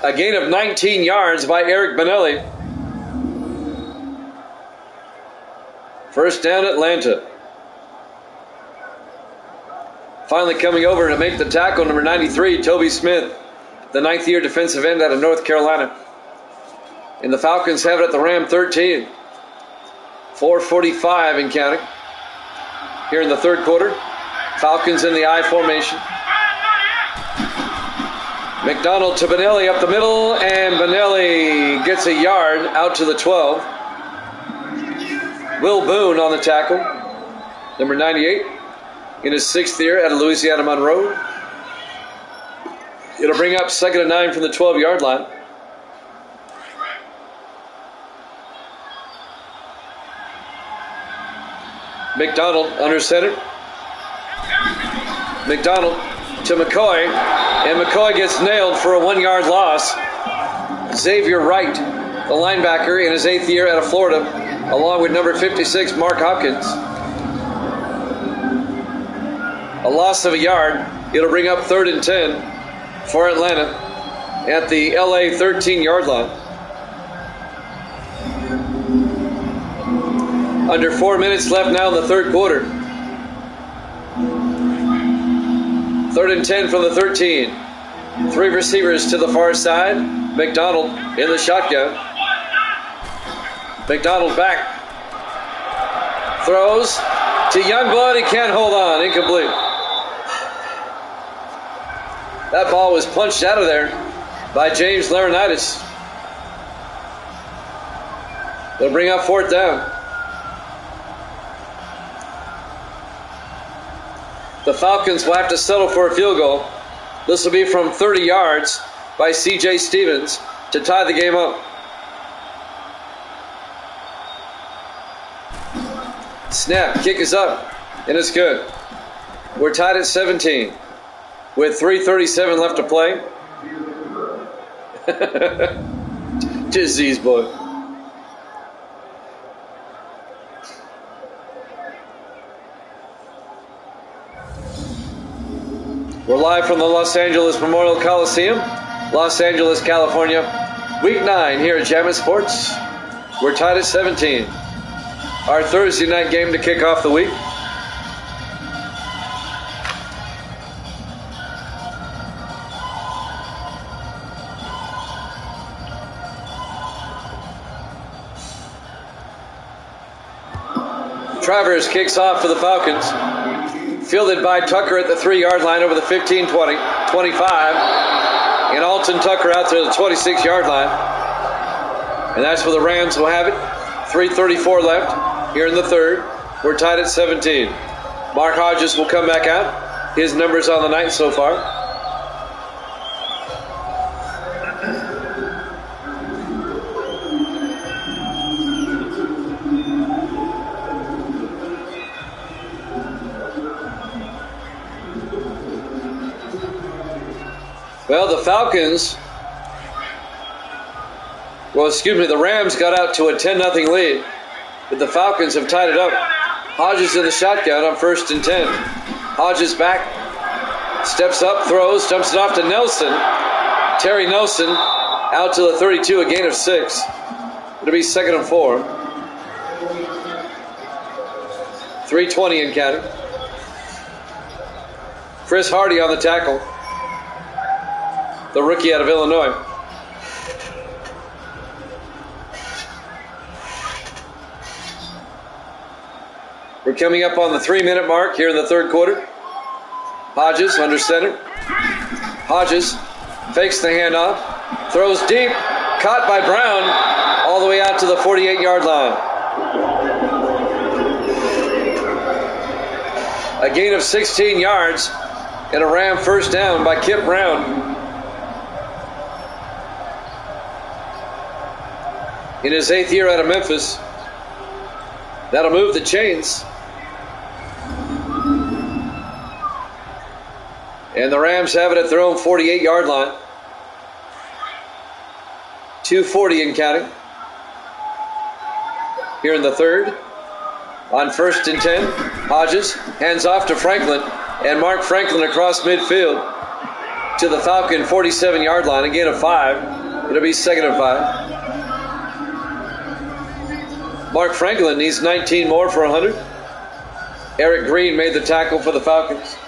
A gain of 19 yards by Eric Benelli. First down, Atlanta. Finally coming over to make the tackle, number 93, Toby Smith, the 9th-year defensive end out of North Carolina. And the Falcons have it at the Ram 13. 4:45 and counting. Here in the third quarter, Falcons in the I formation. McDonald to Benelli up the middle, and Benelli gets a yard out to the 12. Will Boone on the tackle, number 98, in his 6th year at Louisiana Monroe. It'll bring up 2nd and 9 from the 12-yard line. McDonald under center. McDonald to McCoy, and McCoy gets nailed for a 1-yard loss. Xavier Wright, the linebacker, in his 8th year out of Florida, along with number 56, Mark Hopkins. A loss of a yard. It'll bring up 3rd and 10 for Atlanta at the LA 13-yard line. Under 4 minutes left now in the third quarter. 3rd and 10 from the 13. 3 receivers to the far side. McDonald in the shotgun. McDonald back. Throws to Youngblood. He can't hold on. Incomplete. That ball was punched out of there by James Laurinaitis. They'll bring up 4th down. The Falcons will have to settle for a field goal. This will be from 30 yards by C.J. Stevens to tie the game up. Snap, kick is up, and it's good. We're tied at 17 with 3:37 left to play. Disease boy. We're live from the Los Angeles Memorial Coliseum, Los Angeles, California. Week 9 here at Jammin' Sports. We're tied at 17. Our Thursday night game to kick off the week. Travers kicks off for the Falcons. Fielded by Tucker at the 3-yard line over the 15, 20, 25. And Alton Tucker out to the 26-yard line. And that's where the Rams will have it. 3:34 left here in the third. We're tied at 17. Mark Hodges will come back out. His numbers on the night so far. Well, the Rams got out to a 10-0 lead, but the Falcons have tied it up. Hodges in the shotgun on 1st and 10. Hodges back, steps up, throws, dumps it off to Nelson. Terry Nelson out to the 32, a gain of 6. It'll be 2nd and 4. 3:20 in counting. Chris Hardy on the tackle, the rookie out of Illinois. We're coming up on the 3-minute mark here in the third quarter. Hodges under center. Hodges fakes the handoff, throws deep, caught by Brown, all the way out to the 48-yard line. A gain of 16 yards and a Ram first down by Kip Brown. In his 8th year out of Memphis, that'll move the chains. And the Rams have it at their own 48-yard line. 2:40 and counting. Here in the third. On 1st and 10, Hodges hands off to Franklin. And Mark Franklin across midfield to the Falcon 47-yard line. A gain of 5. It'll be 2nd and 5. Mark Franklin needs 19 more for 100. Eric Green made the tackle for the Falcons.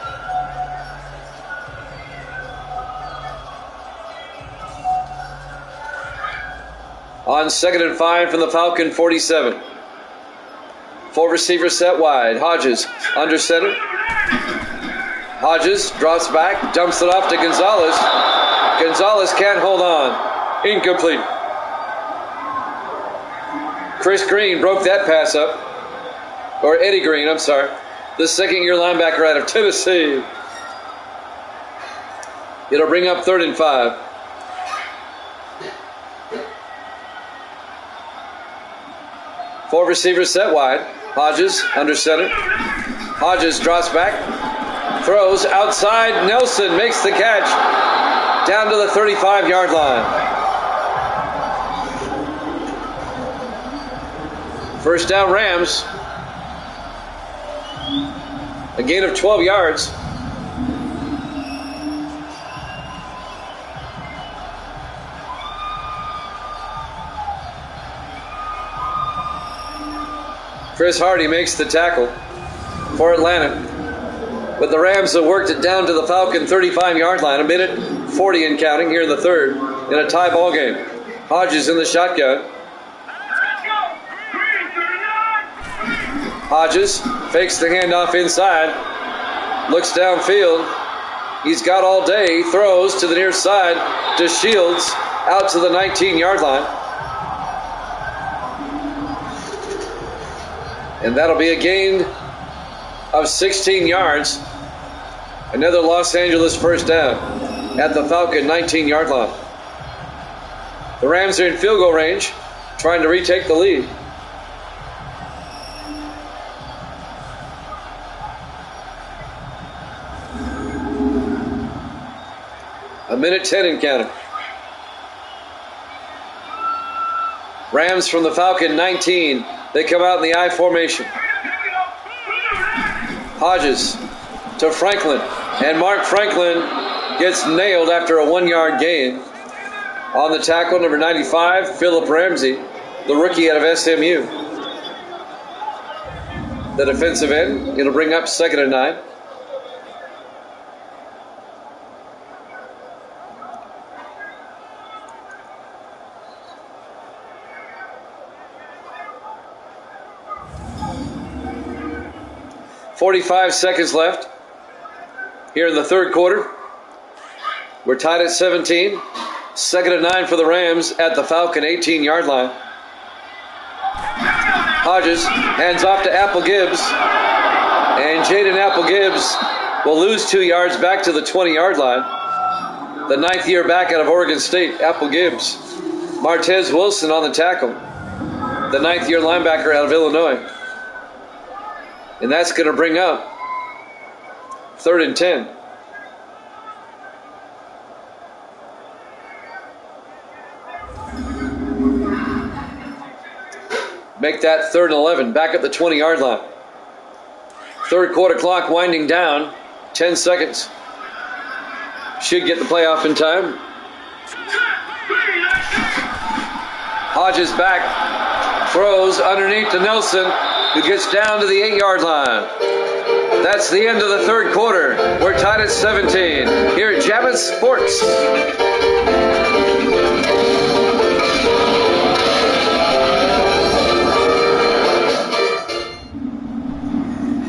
On 2nd and 5 from the Falcon 47. 4 receivers set wide. Hodges under center. Hodges drops back, dumps it off to Gonzalez. Gonzalez can't hold on. Incomplete. Chris Green broke that pass up. Or Eddie Green, I'm sorry. The 2nd-year linebacker out of Tennessee. It'll bring up 3rd and 5. Four receivers set wide. Hodges under center. Hodges drops back. Throws outside. Nelson makes the catch. Down to the 35-yard line. First down Rams. A gain of 12 yards. Chris Hardy makes the tackle for Atlanta. But the Rams have worked it down to the Falcon 35-yard line. 1:40 and counting here in the third in a tie ball game. Hodges in the shotgun. Hodges fakes the handoff inside. Looks downfield. He's got all day. Throws to the near side to Shields out to the 19-yard line. And that'll be a gain of 16 yards. Another Los Angeles first down at the Falcon 19-yard line. The Rams are in field goal range, trying to retake the lead. A minute 10 and counting. Rams from the Falcon 19. They come out in the I formation. Hodges to Franklin. And Mark Franklin gets nailed after a 1-yard gain. On the tackle, number 95, Philip Ramsey, the rookie out of SMU. The defensive end. It'll bring up 2nd and 9. .45 seconds left here in the third quarter. We're tied at 17. 2nd and 9 for the Rams at the Falcon 18-yard line. Hodges hands off to Apple Gibbs. And Jaden Apple Gibbs will lose 2 yards back to the 20-yard line. The 9th year back out of Oregon State, Apple Gibbs. Martez Wilson on the tackle. The 9th year linebacker out of Illinois. And that's going to bring up 3rd and 10. Make that 3rd and 11, back at the 20-yard line. Third quarter clock winding down. 10 seconds. Should get the play off in time. Hodges back. Throws underneath to Nelson, who gets down to the 8-yard line. That's the end of the third quarter. We're tied at 17 here at Javits Sports.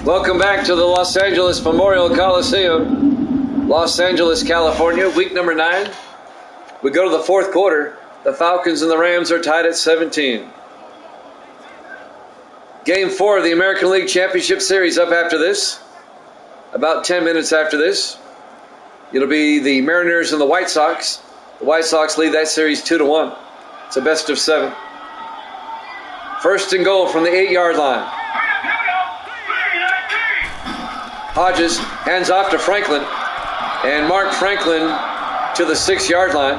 Welcome back to the Los Angeles Memorial Coliseum, Los Angeles, California, week number 9. We go to the fourth quarter. The Falcons and the Rams are tied at 17. Game 4 of the American League Championship Series up after this. About 10 minutes after this, it'll be the Mariners and the White Sox. The White Sox lead that series 2-1. It's a best of 7. First and goal from the 8-yard line. Hodges hands off to Franklin, and Mark Franklin to the 6-yard line.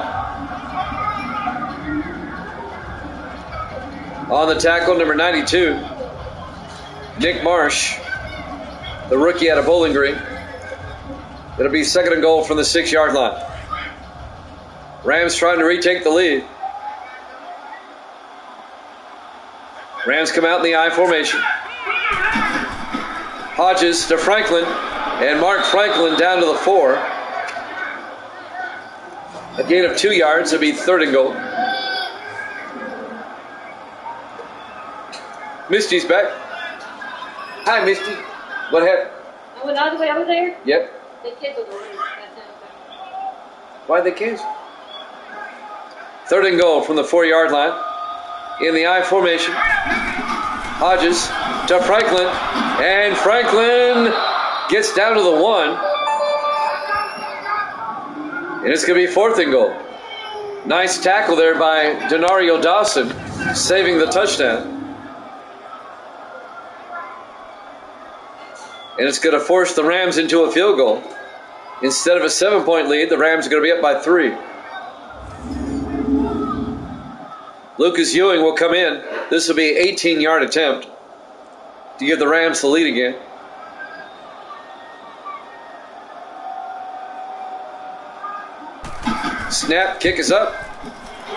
On the tackle, number 92, Nick Marsh, the rookie out of Bowling Green. It'll be second and goal from the 6-yard line. Rams trying to retake the lead. Rams come out in the I formation. Hodges to Franklin, and Mark Franklin down to the 4. A gain of 2 yards. It'll be third and goal. Misty's back. Hi, Misty. What happened? I went all the way over there. Yep. They canceled the race that time. Why'd they cancel? Third and goal from the 4-yard line. In the I formation. Hodges to Franklin. And Franklin gets down to the 1. And it's going to be fourth and goal. Nice tackle there by Denario Dawson, saving the touchdown. And it's going to force the Rams into a field goal. Instead of a 7-point lead, the Rams are going to be up by 3. Lucas Ewing will come in. This will be an 18-yard attempt to give the Rams the lead again. Snap, kick is up,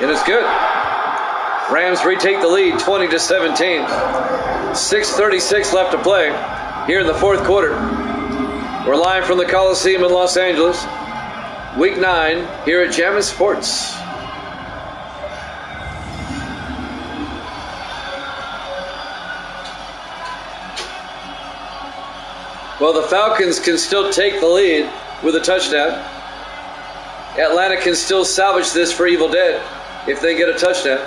and it's good. Rams retake the lead 20-17. 6:36 left to play here in the fourth quarter. We're live from the Coliseum in Los Angeles. Week 9 here at Javits Sports. Well, the Falcons can still take the lead with a touchdown. Atlanta can still salvage this for Evil Dead if they get a touchdown.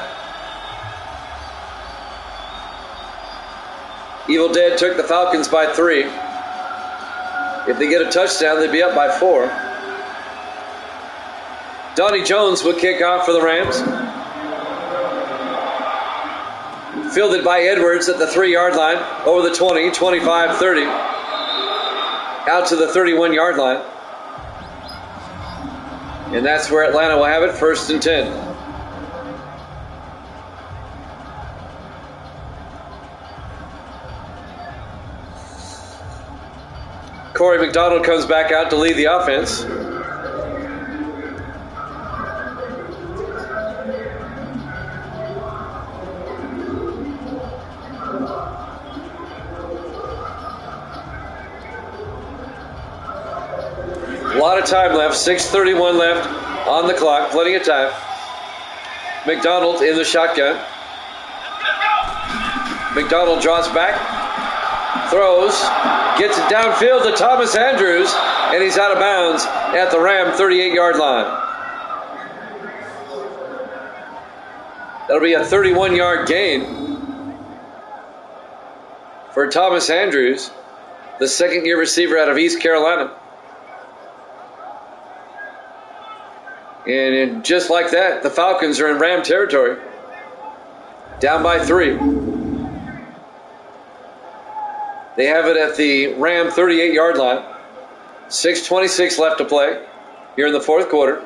Evil Dead took the Falcons by 3. If they get a touchdown, they'd be up by 4. Donnie Jones would kick off for the Rams. Fielded by Edwards at the 3-yard line, over the 20, 25, 30. Out to the 31-yard line. And that's where Atlanta will have it, first and 10. Corey McDonald comes back out to lead the offense. A lot of time left, 6:31 left on the clock, plenty of time. McDonald in the shotgun. McDonald draws back, throws, gets it downfield to Thomas Andrews, and he's out of bounds at the Ram 38-yard line. That'll be a 31-yard gain for Thomas Andrews, the second-year receiver out of East Carolina. And just like that, the Falcons are in Ram territory. Down by 3. They have it at the Ram 38-yard line. 6:26 left to play here in the fourth quarter.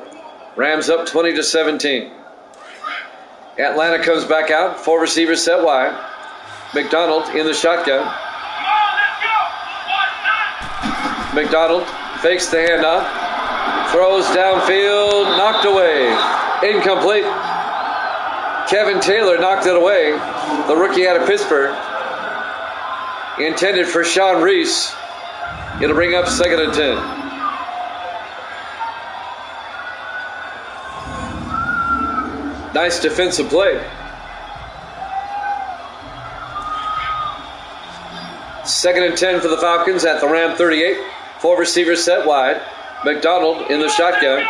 Rams up 20-17. Atlanta comes back out. 4 receivers set wide. McDonald in the shotgun. McDonald fakes the handoff. Throws downfield. Knocked away. Incomplete. Kevin Taylor knocked it away. The rookie out of Pittsburgh. Intended for Sean Reese. It'll bring up 2nd and 10. Nice defensive play. 2nd and 10 for the Falcons at the Ram 38. 4 receivers set wide. McDonald in the shotgun.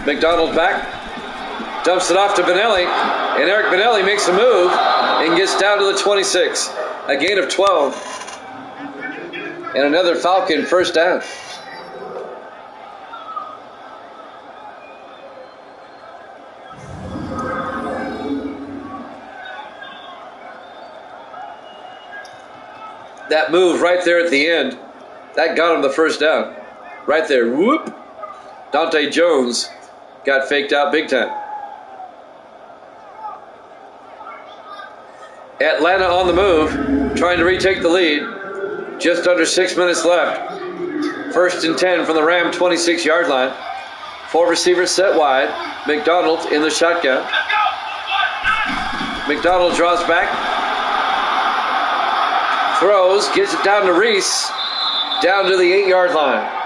McDonald back. Dumps it off to Benelli. And Eric Benelli makes a move and gets down to the 26. A gain of 12. And another Falcon first down. That move right there at the end, that got him the first down. Right there, whoop. Dante Jones got faked out big time. Atlanta on the move, trying to retake the lead. Just under 6 minutes left. 1st and 10 from the Ram 26-yard line. 4 receivers set wide. McDonald in the shotgun. McDonald draws back. Throws, gets it down to Reese. Down to the 8-yard line.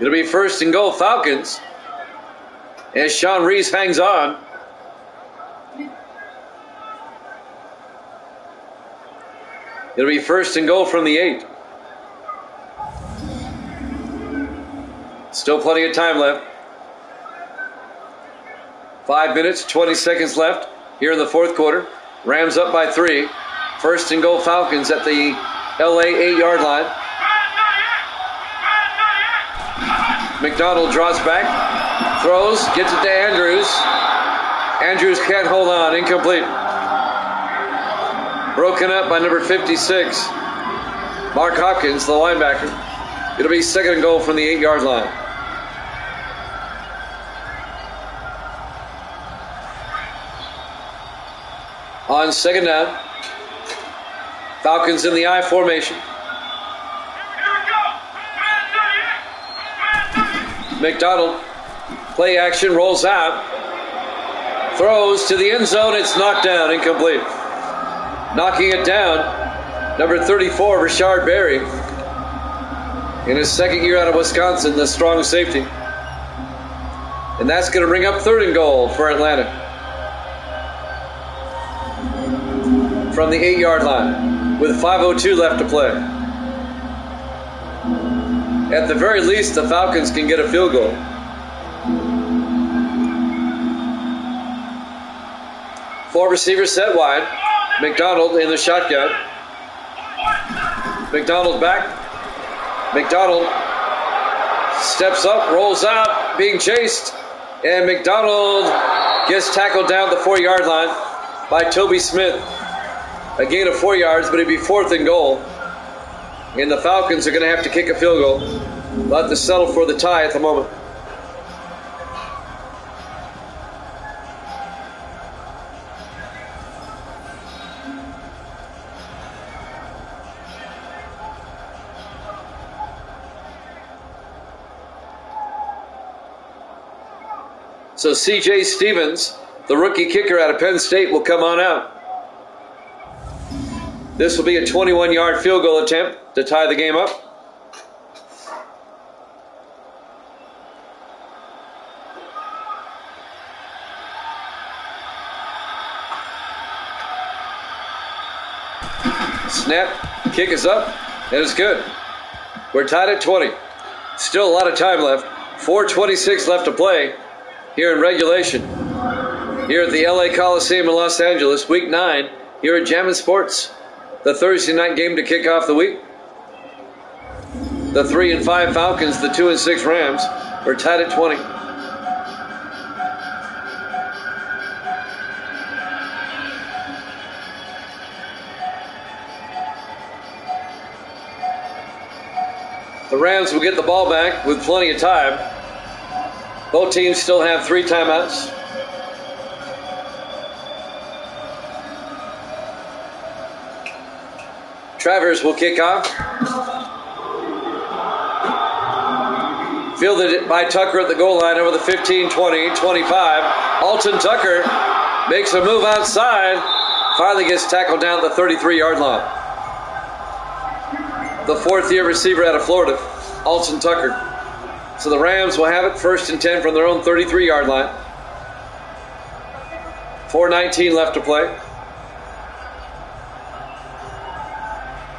It'll be 1st and goal Falcons. As Sean Reese hangs on. It'll be 1st and goal from the 8. Still plenty of time left. 5 minutes, 20 seconds left here in the 4th quarter. Rams up by 3. 1st and goal Falcons at the LA 8-yard line. McDonald draws back, throws, gets it to Andrews. Andrews can't hold on, incomplete. Broken up by number 56, Mark Hopkins, the linebacker. It'll be 2nd and goal from the 8-yard line. On 2nd down, Falcons in the I formation. McDonald, play action, rolls out, throws to the end zone, it's knocked down, incomplete. Knocking it down, number 34, Rashard Berry. In his 2nd year out of Wisconsin, the strong safety. And that's going to bring up 3rd and goal for Atlanta. From the 8-yard line, with 5:02 left to play. At the very least, the Falcons can get a field goal. Four receivers set wide. McDonald in the shotgun. McDonald back. McDonald steps up, rolls out, being chased. And McDonald gets tackled down the 4-yard line by Toby Smith. A gain of 4 yards, but it'd be 4th and goal. And the Falcons are going to have to kick a field goal. They'll have to settle for the tie at the moment. So C.J. Stevens, the rookie kicker out of Penn State, will come on out. This will be a 21-yard field goal attempt to tie the game up. Snap, kick is up, and it's good. We're tied at 20. Still a lot of time left. 4:26 left to play here in regulation. Here at the LA Coliseum in Los Angeles, Week 9, here at Jammin' Sports. The Thursday night game to kick off the week. The 3-5 Falcons, the 2-6 Rams, are tied at 20. The Rams will get the ball back with plenty of time. Both teams still have 3 timeouts. Travers will kick off. Fielded by Tucker at the goal line over the 15, 20, 25. Alton Tucker makes a move outside. Finally gets tackled down at the 33-yard line. The fourth-year receiver out of Florida, Alton Tucker. So the Rams will have it 1st and 10 from their own 33-yard line. 4:19 left to play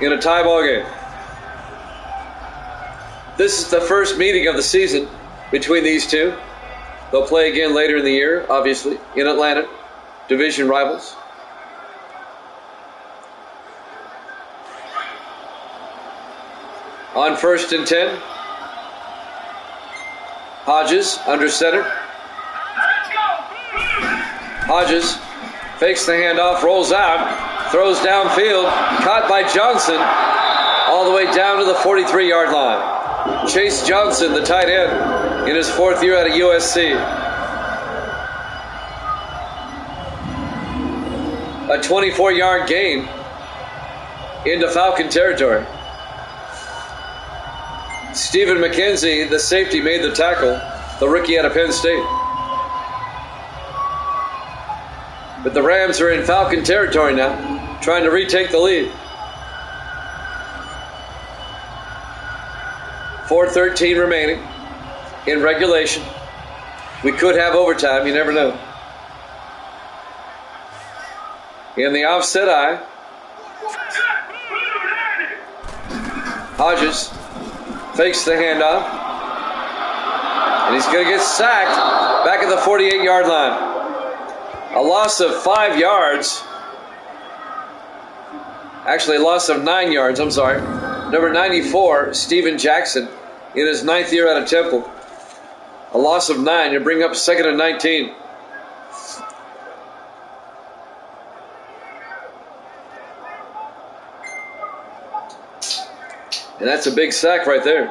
in a tie ball game. This is the first meeting of the season between these two. They'll play again later in the year, obviously, in Atlanta, division rivals. On 1st and 10, Hodges under center. Hodges fakes the handoff, rolls out, throws downfield, caught by Johnson, all the way down to the 43-yard line. Chase Johnson, the tight end, in his 4th year out of USC. A 24-yard gain into Falcon territory. Stephen McKenzie, the safety, made the tackle, the rookie out of Penn State. But the Rams are in Falcon territory now, trying to retake the lead. 4:13 remaining in regulation. We could have overtime, you never know. In the offset eye, Hodges fakes the handoff, and he's going to get sacked back at the 48-yard line. A loss of 5 yards. Actually, a loss of 9 yards, I'm sorry. Number 94, Steven Jackson, in his 9th year out of Temple. A loss of 9. You bring up 2nd and 19. And that's a big sack right there.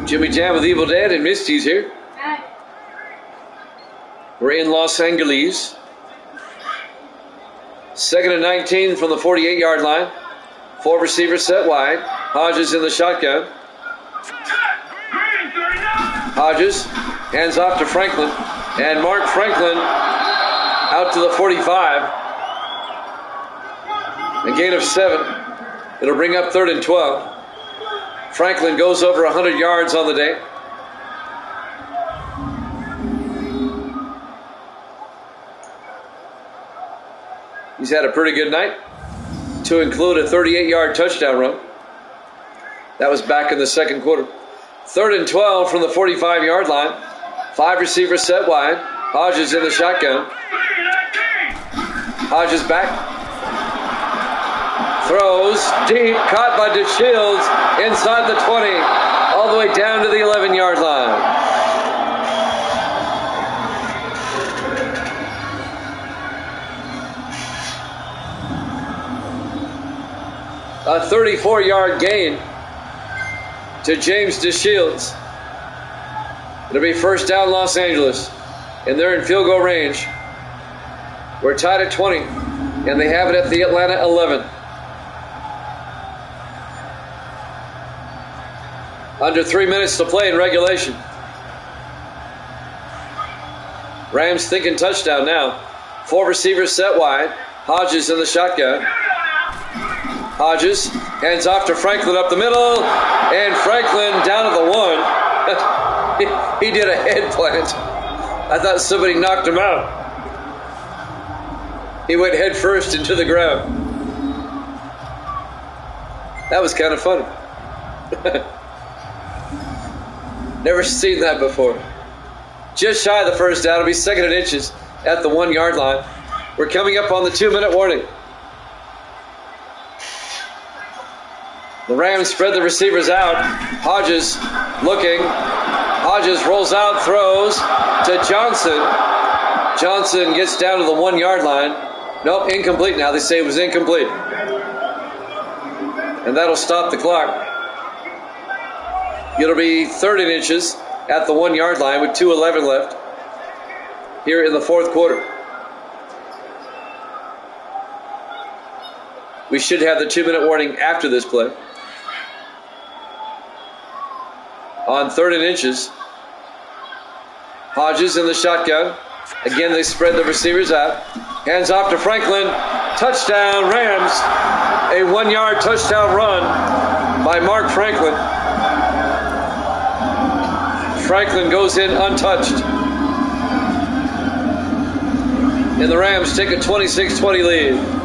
Jimmy Jam with Evil Dead and Misty's here. Hi. We're in Los Angeles. 2nd and 19 from the 48-yard line. 4 receivers set wide. Hodges in the shotgun. Hodges hands off to Franklin. And Mark Franklin out to the 45. A gain of 7. It'll bring up 3rd and 12. Franklin goes over 100 yards on the day. He's had a pretty good night, to include a 38-yard touchdown run. That was back in the 2nd quarter. 3rd and 12 from the 45-yard line. 5 receivers set wide. Hodges in the shotgun. Hodges back. Throws deep, caught by DeShields inside the 20, all the way down to the 11-yard line. A 34-yard gain to James DeShields. It'll be 1st down Los Angeles, and they're in field goal range. We're tied at 20, and they have it at the Atlanta 11. Under 3 minutes to play in regulation. Rams thinking touchdown now. 4 receivers set wide. Hodges in the shotgun. Hodges hands off to Franklin up the middle, and Franklin down at the 1. he did a head plant. I thought somebody knocked him out. He went head first into the ground. That was kind of funny. Never seen that before. Just shy of the 1st down. It'll be 2nd and inches at the 1-yard line. We're coming up on the 2-minute warning. The Rams spread the receivers out. Hodges looking. Hodges rolls out, throws to Johnson. Johnson gets down to the 1-yard line. Nope, incomplete now. They say it was incomplete. And that'll stop the clock. It'll be 3rd and inches at the 1-yard line with 2:11 left here in the 4th quarter. We should have the 2-minute warning after this play. On 3rd and inches, Hodges in the shotgun. Again, they spread the receivers out. Hands off to Franklin. Touchdown, Rams. A 1-yard touchdown run by Mark Franklin. Franklin goes in untouched. And the Rams take a 26-20 lead.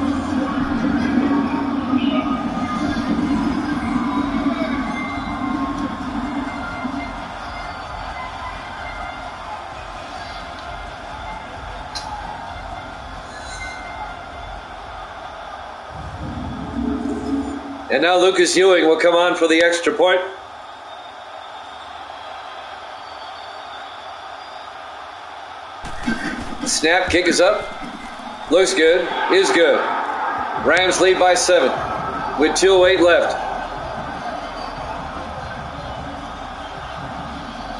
And now Lucas Ewing will come on for the extra point. Snap, kick is up. Looks good, is good. Rams lead by 7 with 2:08 left.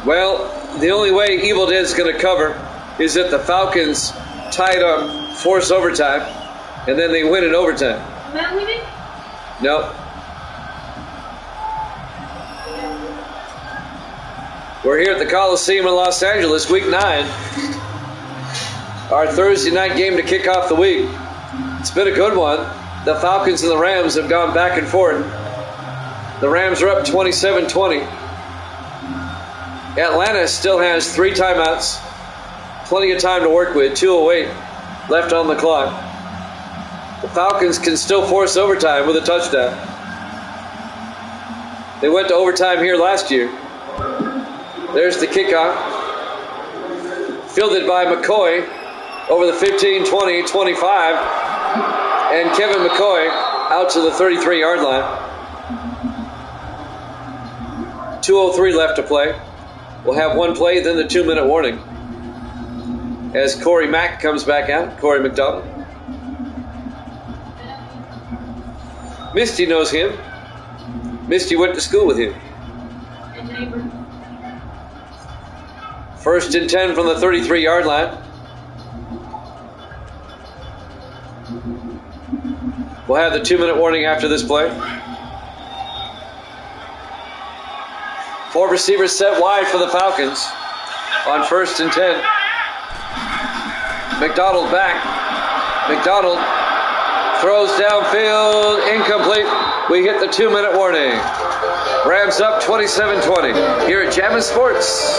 Well, the only way Evil Dead's going to cover is if the Falcons tie it up, force overtime, and then they win in overtime. Matt leaving? No. We're here at the Coliseum in Los Angeles, week 9. Our Thursday night game to kick off the week. It's been a good one. The Falcons and the Rams have gone back and forth. The Rams are up 27-20. Atlanta still has 3 timeouts. Plenty of time to work with. 2:08 left on the clock. The Falcons can still force overtime with a touchdown. They went to overtime here last year. There's the kickoff. Fielded by McCoy over the 15, 20, 25. And Kevin McCoy out to the 33-yard line. 2:03 left to play. We'll have one play, then the 2-minute warning. As Corey Mack comes back out, Corey McDonald. Misty knows him. Misty went to school with him. And neighbor. 1st and 10 from the 33-yard line. We'll have the 2-minute warning after this play. 4 receivers set wide for the Falcons on 1st and 10. McDonald back. McDonald throws downfield, incomplete. We hit the 2-minute warning. Rams up 27-20 here at Jammin' Sports.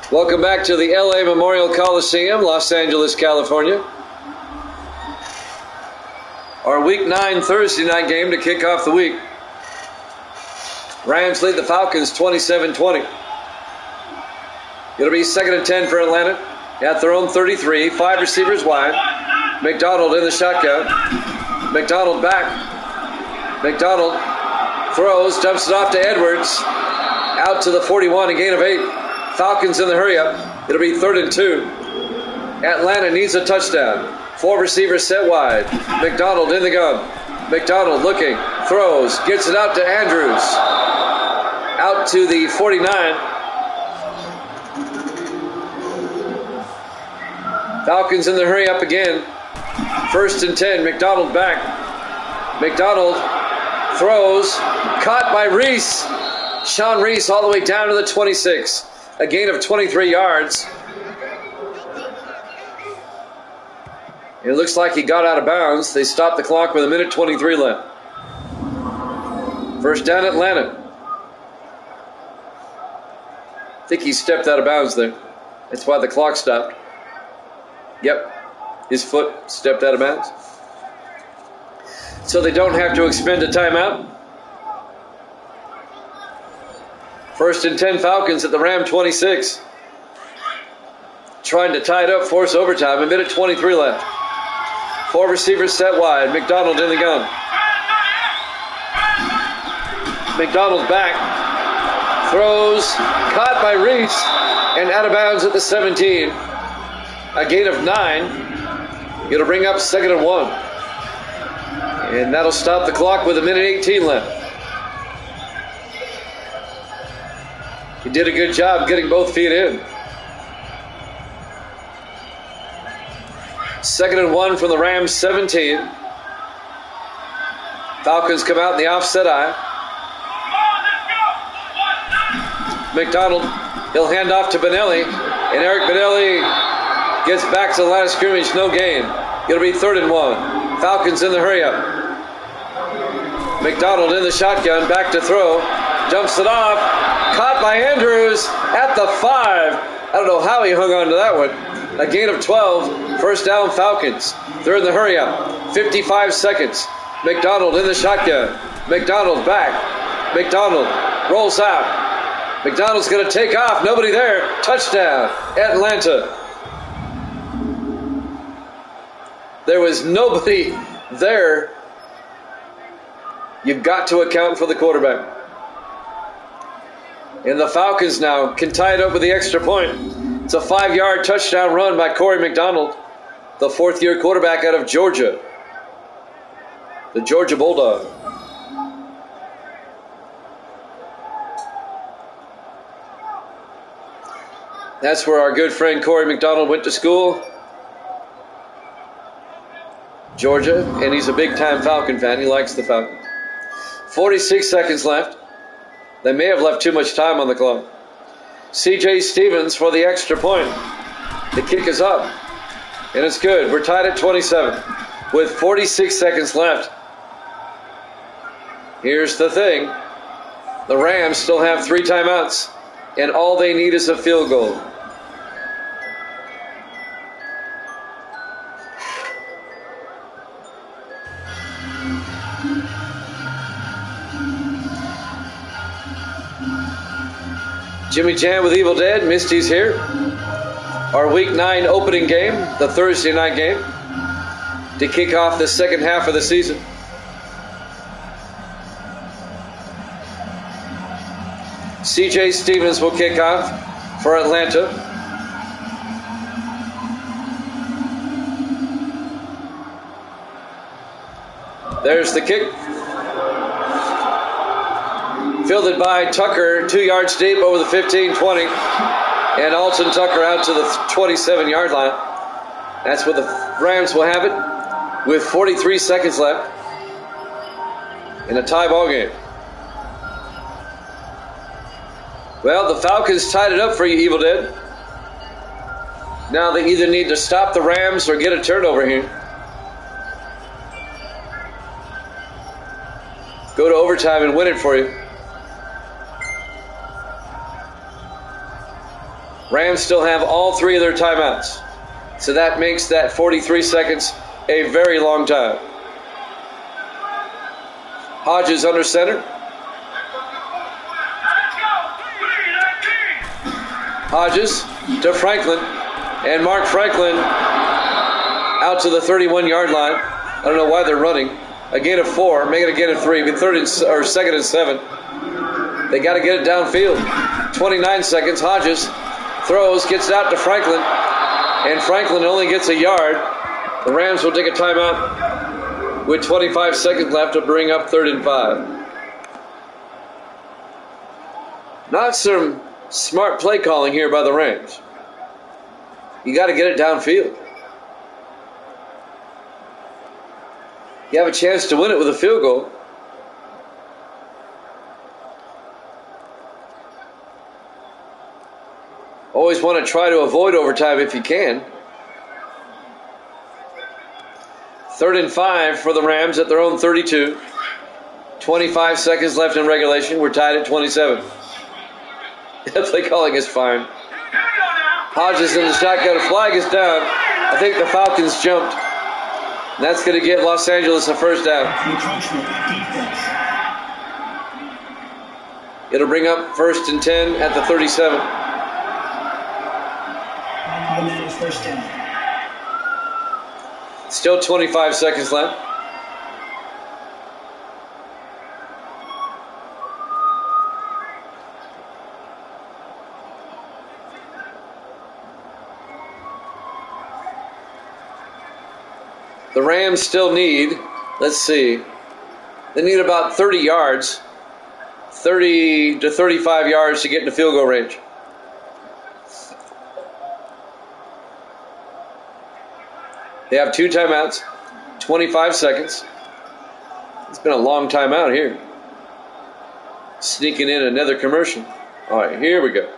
Welcome back to the LA Memorial Coliseum, Los Angeles, California. Our Week 9 Thursday night game to kick off the week. Rams lead the Falcons 27-20. It'll be 2nd and 10 for Atlanta at their own 33. 5 receivers wide. McDonald in the shotgun. McDonald back. McDonald throws, dumps it off to Edwards. Out to the 41, a gain of 8. Falcons in the hurry up. It'll be 3rd and 2. Atlanta needs a touchdown. 4 receivers set wide. McDonald in the gun. McDonald looking, throws, gets it out to Andrews. Out to the 49. Falcons in the hurry up again. 1st and 10. McDonald back. McDonald throws, caught by Reese. Sean Reese all the way down to the 26. A gain of 23 yards. It looks like he got out of bounds. They stopped the clock with 1:23 left. 1st down, Atlanta. I think he stepped out of bounds there. That's why the clock stopped. Yep, his foot stepped out of bounds. So they don't have to expend a timeout. 1st and 10 Falcons at the Ram 26. Trying to tie it up, force overtime. 1:23 left. 4 receivers set wide. McDonald in the gun. McDonald back. Throws. Caught by Reese. And out of bounds at the 17. A gain of 9. It'll bring up 2nd and 1. And that'll stop the clock with 1:18 left. He did a good job getting both feet in. 2nd and 1 from the Rams 17. Falcons come out in the offset eye. McDonald, he'll hand off to Benelli, and Eric Benelli gets back to the line of scrimmage, no gain. It'll be 3rd and 1. Falcons in the hurry up. McDonald in the shotgun, back to throw, dumps it off, caught by Andrews at the 5. I don't know how he hung on to that one. A gain of 12, 1st down Falcons. They're in the hurry up, 55 seconds. McDonald in the shotgun. McDonald back. McDonald rolls out. McDonald's going to take off. Nobody there. Touchdown, Atlanta. There was nobody there. You've got to account for the quarterback. And the Falcons now can tie it up with the extra point. It's a 5-yard touchdown run by Corey McDonald, the 4th-year quarterback out of Georgia. The Georgia Bulldog. That's where our good friend Corey McDonald went to school. Georgia, and he's a big-time Falcon fan. He likes the Falcons. 46 seconds left. They may have left too much time on the clock. C.J. Stevens for the extra point. The kick is up, and it's good. We're tied at 27 with 46 seconds left. Here's the thing. The Rams still have 3 timeouts, and all they need is a field goal. Jimmy Jam with Evil Dead. Misty's here. Our Week 9 opening game, the Thursday night game, to kick off the second half of the season. C.J. Stevens will kick off for Atlanta. There's the kick. Fielded by Tucker, 2 yards deep over the 15-20. And Alton Tucker out to the 27-yard line. That's where the Rams will have it with 43 seconds left in a tie ball game. Well, the Falcons tied it up for you, Evil Dead. Now they either need to stop the Rams or get a turnover here. Go to overtime and win it for you. Rams still have all 3 of their timeouts. So that makes that 43 seconds a very long time. Hodges under center. Hodges to Franklin. And Mark Franklin out to the 31-yard line. I don't know why they're running. A gain of 4. Make it a gain of 3. Be 2nd and 7. They got to get it downfield. 29 seconds. Hodges throws, gets it out to Franklin, and Franklin only gets a yard. The Rams will take a timeout with 25 seconds left to bring up 3rd and 5. Not some smart play calling here by the Rams. You got to get it downfield. You have a chance to win it with a field goal. Always want to try to avoid overtime if you can. 3rd and 5 for the Rams at their own 32. 25 seconds left in regulation. We're tied at 27. Play calling is fine. Hodges in the shotgun. Flag is down. I think the Falcons jumped. And that's going to get Los Angeles a 1st down. It'll bring up 1st and 10 at the 37. 1st down. Still 25 seconds left. The Rams still need, let's see, they need about 30 yards. 30 to 35 yards to get into field goal range. They have 2 timeouts, 25 seconds. It's been a long timeout here. Sneaking in another commercial. All right, here we go.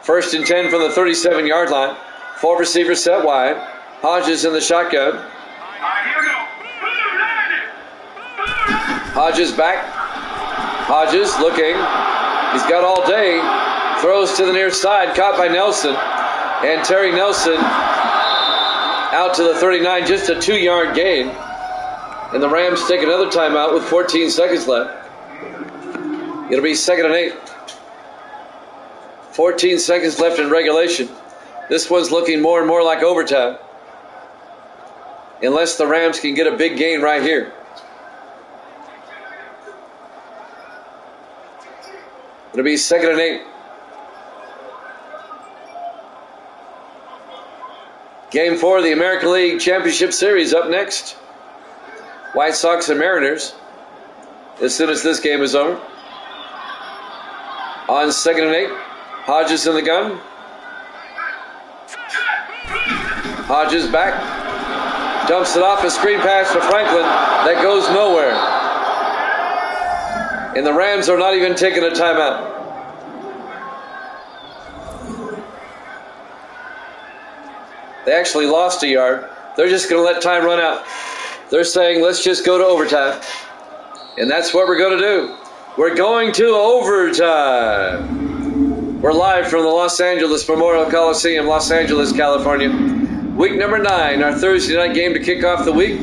1st and 10 from the 37-yard line. 4 receivers set wide. Hodges in the shotgun. Hodges back. Hodges looking. He's got all day. Throws to the near side. Caught by Nelson. And Terry Nelson out to the 39. Just a 2-yard gain. And the Rams take another timeout with 14 seconds left. It'll be 2nd and 8. 14 seconds left in regulation. This one's looking more and more like overtime. Unless the Rams can get a big gain right here. It'll be 2nd and 8. Game 4 of the American League Championship Series up next. White Sox and Mariners. As soon as this game is over. On 2nd and 8. Hodges in the gun. Hodges back. Dumps it off, a screen pass to Franklin that goes nowhere. And the Rams are not even taking a timeout. They actually lost a yard. They're just going to let time run out. They're saying, let's just go to overtime. And that's what we're going to do. We're going to overtime. We're live from the Los Angeles Memorial Coliseum, Los Angeles, California. Week number 9, our Thursday night game to kick off the week.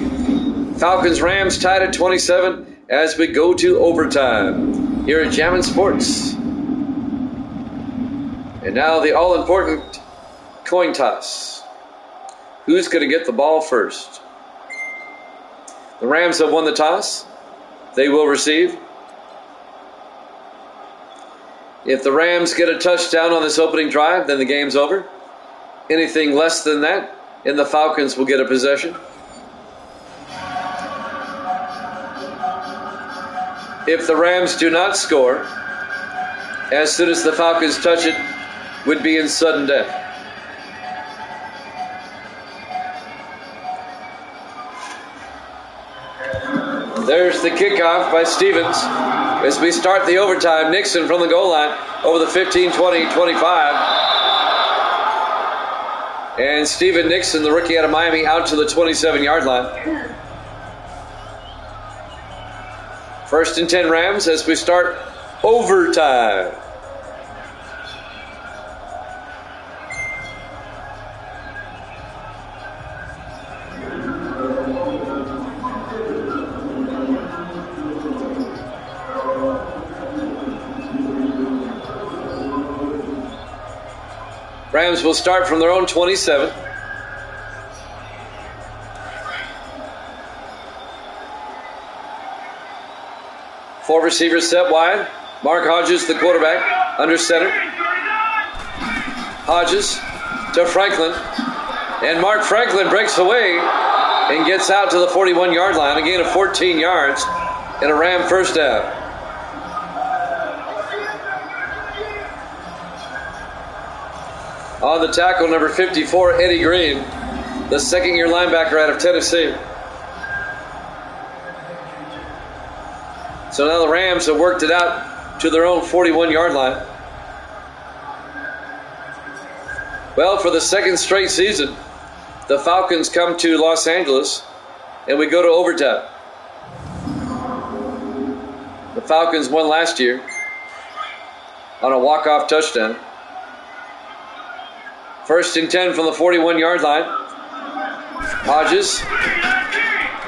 Falcons-Rams tied at 27 as we go to overtime here at Jammin' Sports. And now the all-important coin toss. Who's going to get the ball first? The Rams have won the toss. They will receive. If the Rams get a touchdown on this opening drive, then the game's over. Anything less than that, and the Falcons will get a possession. If the Rams do not score, as soon as the Falcons touch it, would be in sudden death. There's the kickoff by Stevens. As we start the overtime, Nixon from the goal line over the 15, 20, 25. And Steven Nixon, the rookie out of Miami, out to the 27-yard line. 1st and 10 Rams as we start overtime. Rams will start from their own 27. Four receivers set wide. Mark Hodges, the quarterback, under center. Hodges to Franklin. And Mark Franklin breaks away and gets out to the 41-yard line. A gain of 14 yards and a Ram first down. On the tackle, number 54, Eddie Green, the second-year linebacker out of Tennessee. So now the Rams have worked it out to their own 41-yard line. Well, for the second straight season, the Falcons come to Los Angeles, and we go to overtime. The Falcons won last year on a walk-off touchdown. 1st and 10 from the 41-yard line. Hodges,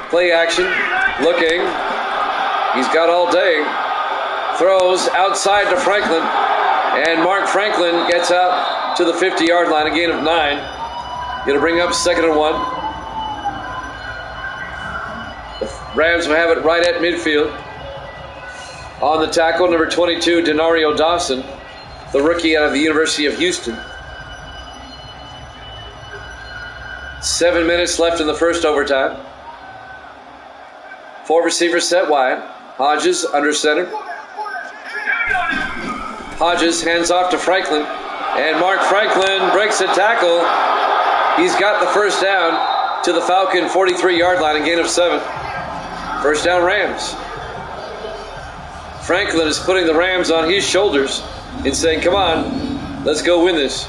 play action, looking. He's got all day. Throws outside to Franklin. And Mark Franklin gets out to the 50-yard line, a gain of 9. It'll bring up 2nd and 1. The Rams will have it right at midfield. On the tackle, number 22, Denario Dawson, the rookie out of the University of Houston. 7 minutes left in the first overtime. Four receivers set wide. Hodges under center. Hodges hands off to Franklin, and Mark Franklin breaks a tackle. He's got the first down to the Falcon 43-yard line, a gain of 7. First down, Rams. Franklin is putting the Rams on his shoulders and saying, come on, let's go win this.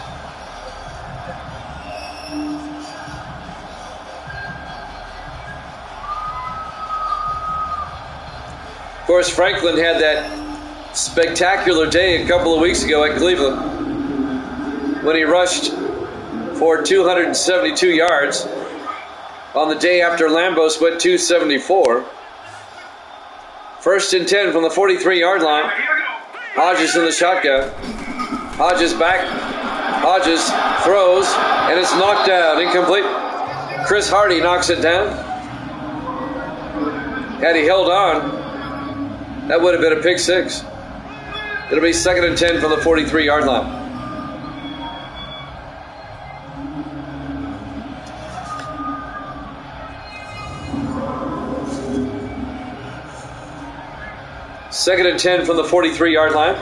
Of course, Franklin had that spectacular day a couple of weeks ago at Cleveland when he rushed for 272 yards on the day after Lambos went 274. First and 10 from the 43-yard line. Hodges in the shotgun. Hodges back. Hodges throws, and it's knocked down, incomplete. Chris Hardy knocks it down. Had he held on, that would have been a pick 6. It'll be 2nd and 10 from the 43-yard line. Second and 10 from the 43-yard line.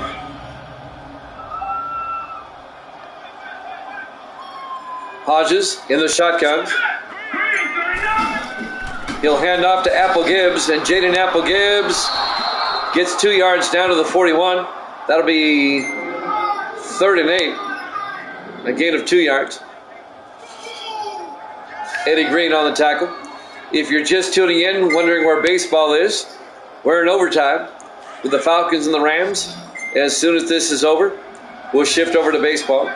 Hodges in the shotgun. He'll hand off to Apple Gibbs, and Jaden Apple Gibbs gets 2 yards down to the 41. That'll be 3rd and 8. A gain of 2 yards. Eddie Green on the tackle. If you're just tuning in, wondering where baseball is, we're in overtime with the Falcons and the Rams. As soon as this is over, we'll shift over to baseball.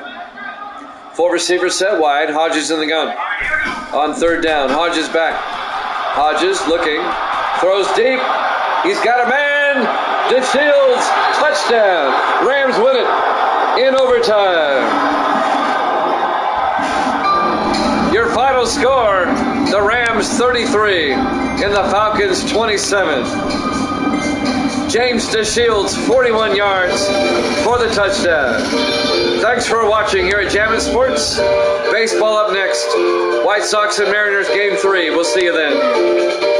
4 receivers set wide. Hodges in the gun. On 3rd down, Hodges back. Hodges looking. Throws deep. He's got a man. DeShields. Touchdown. Rams win it in overtime. Your final score, the Rams 33 and the Falcons 27. James DeShields, 41 yards for the touchdown. Thanks for watching here at Jammin' Sports. Baseball up next. White Sox and Mariners game 3. We'll see you then.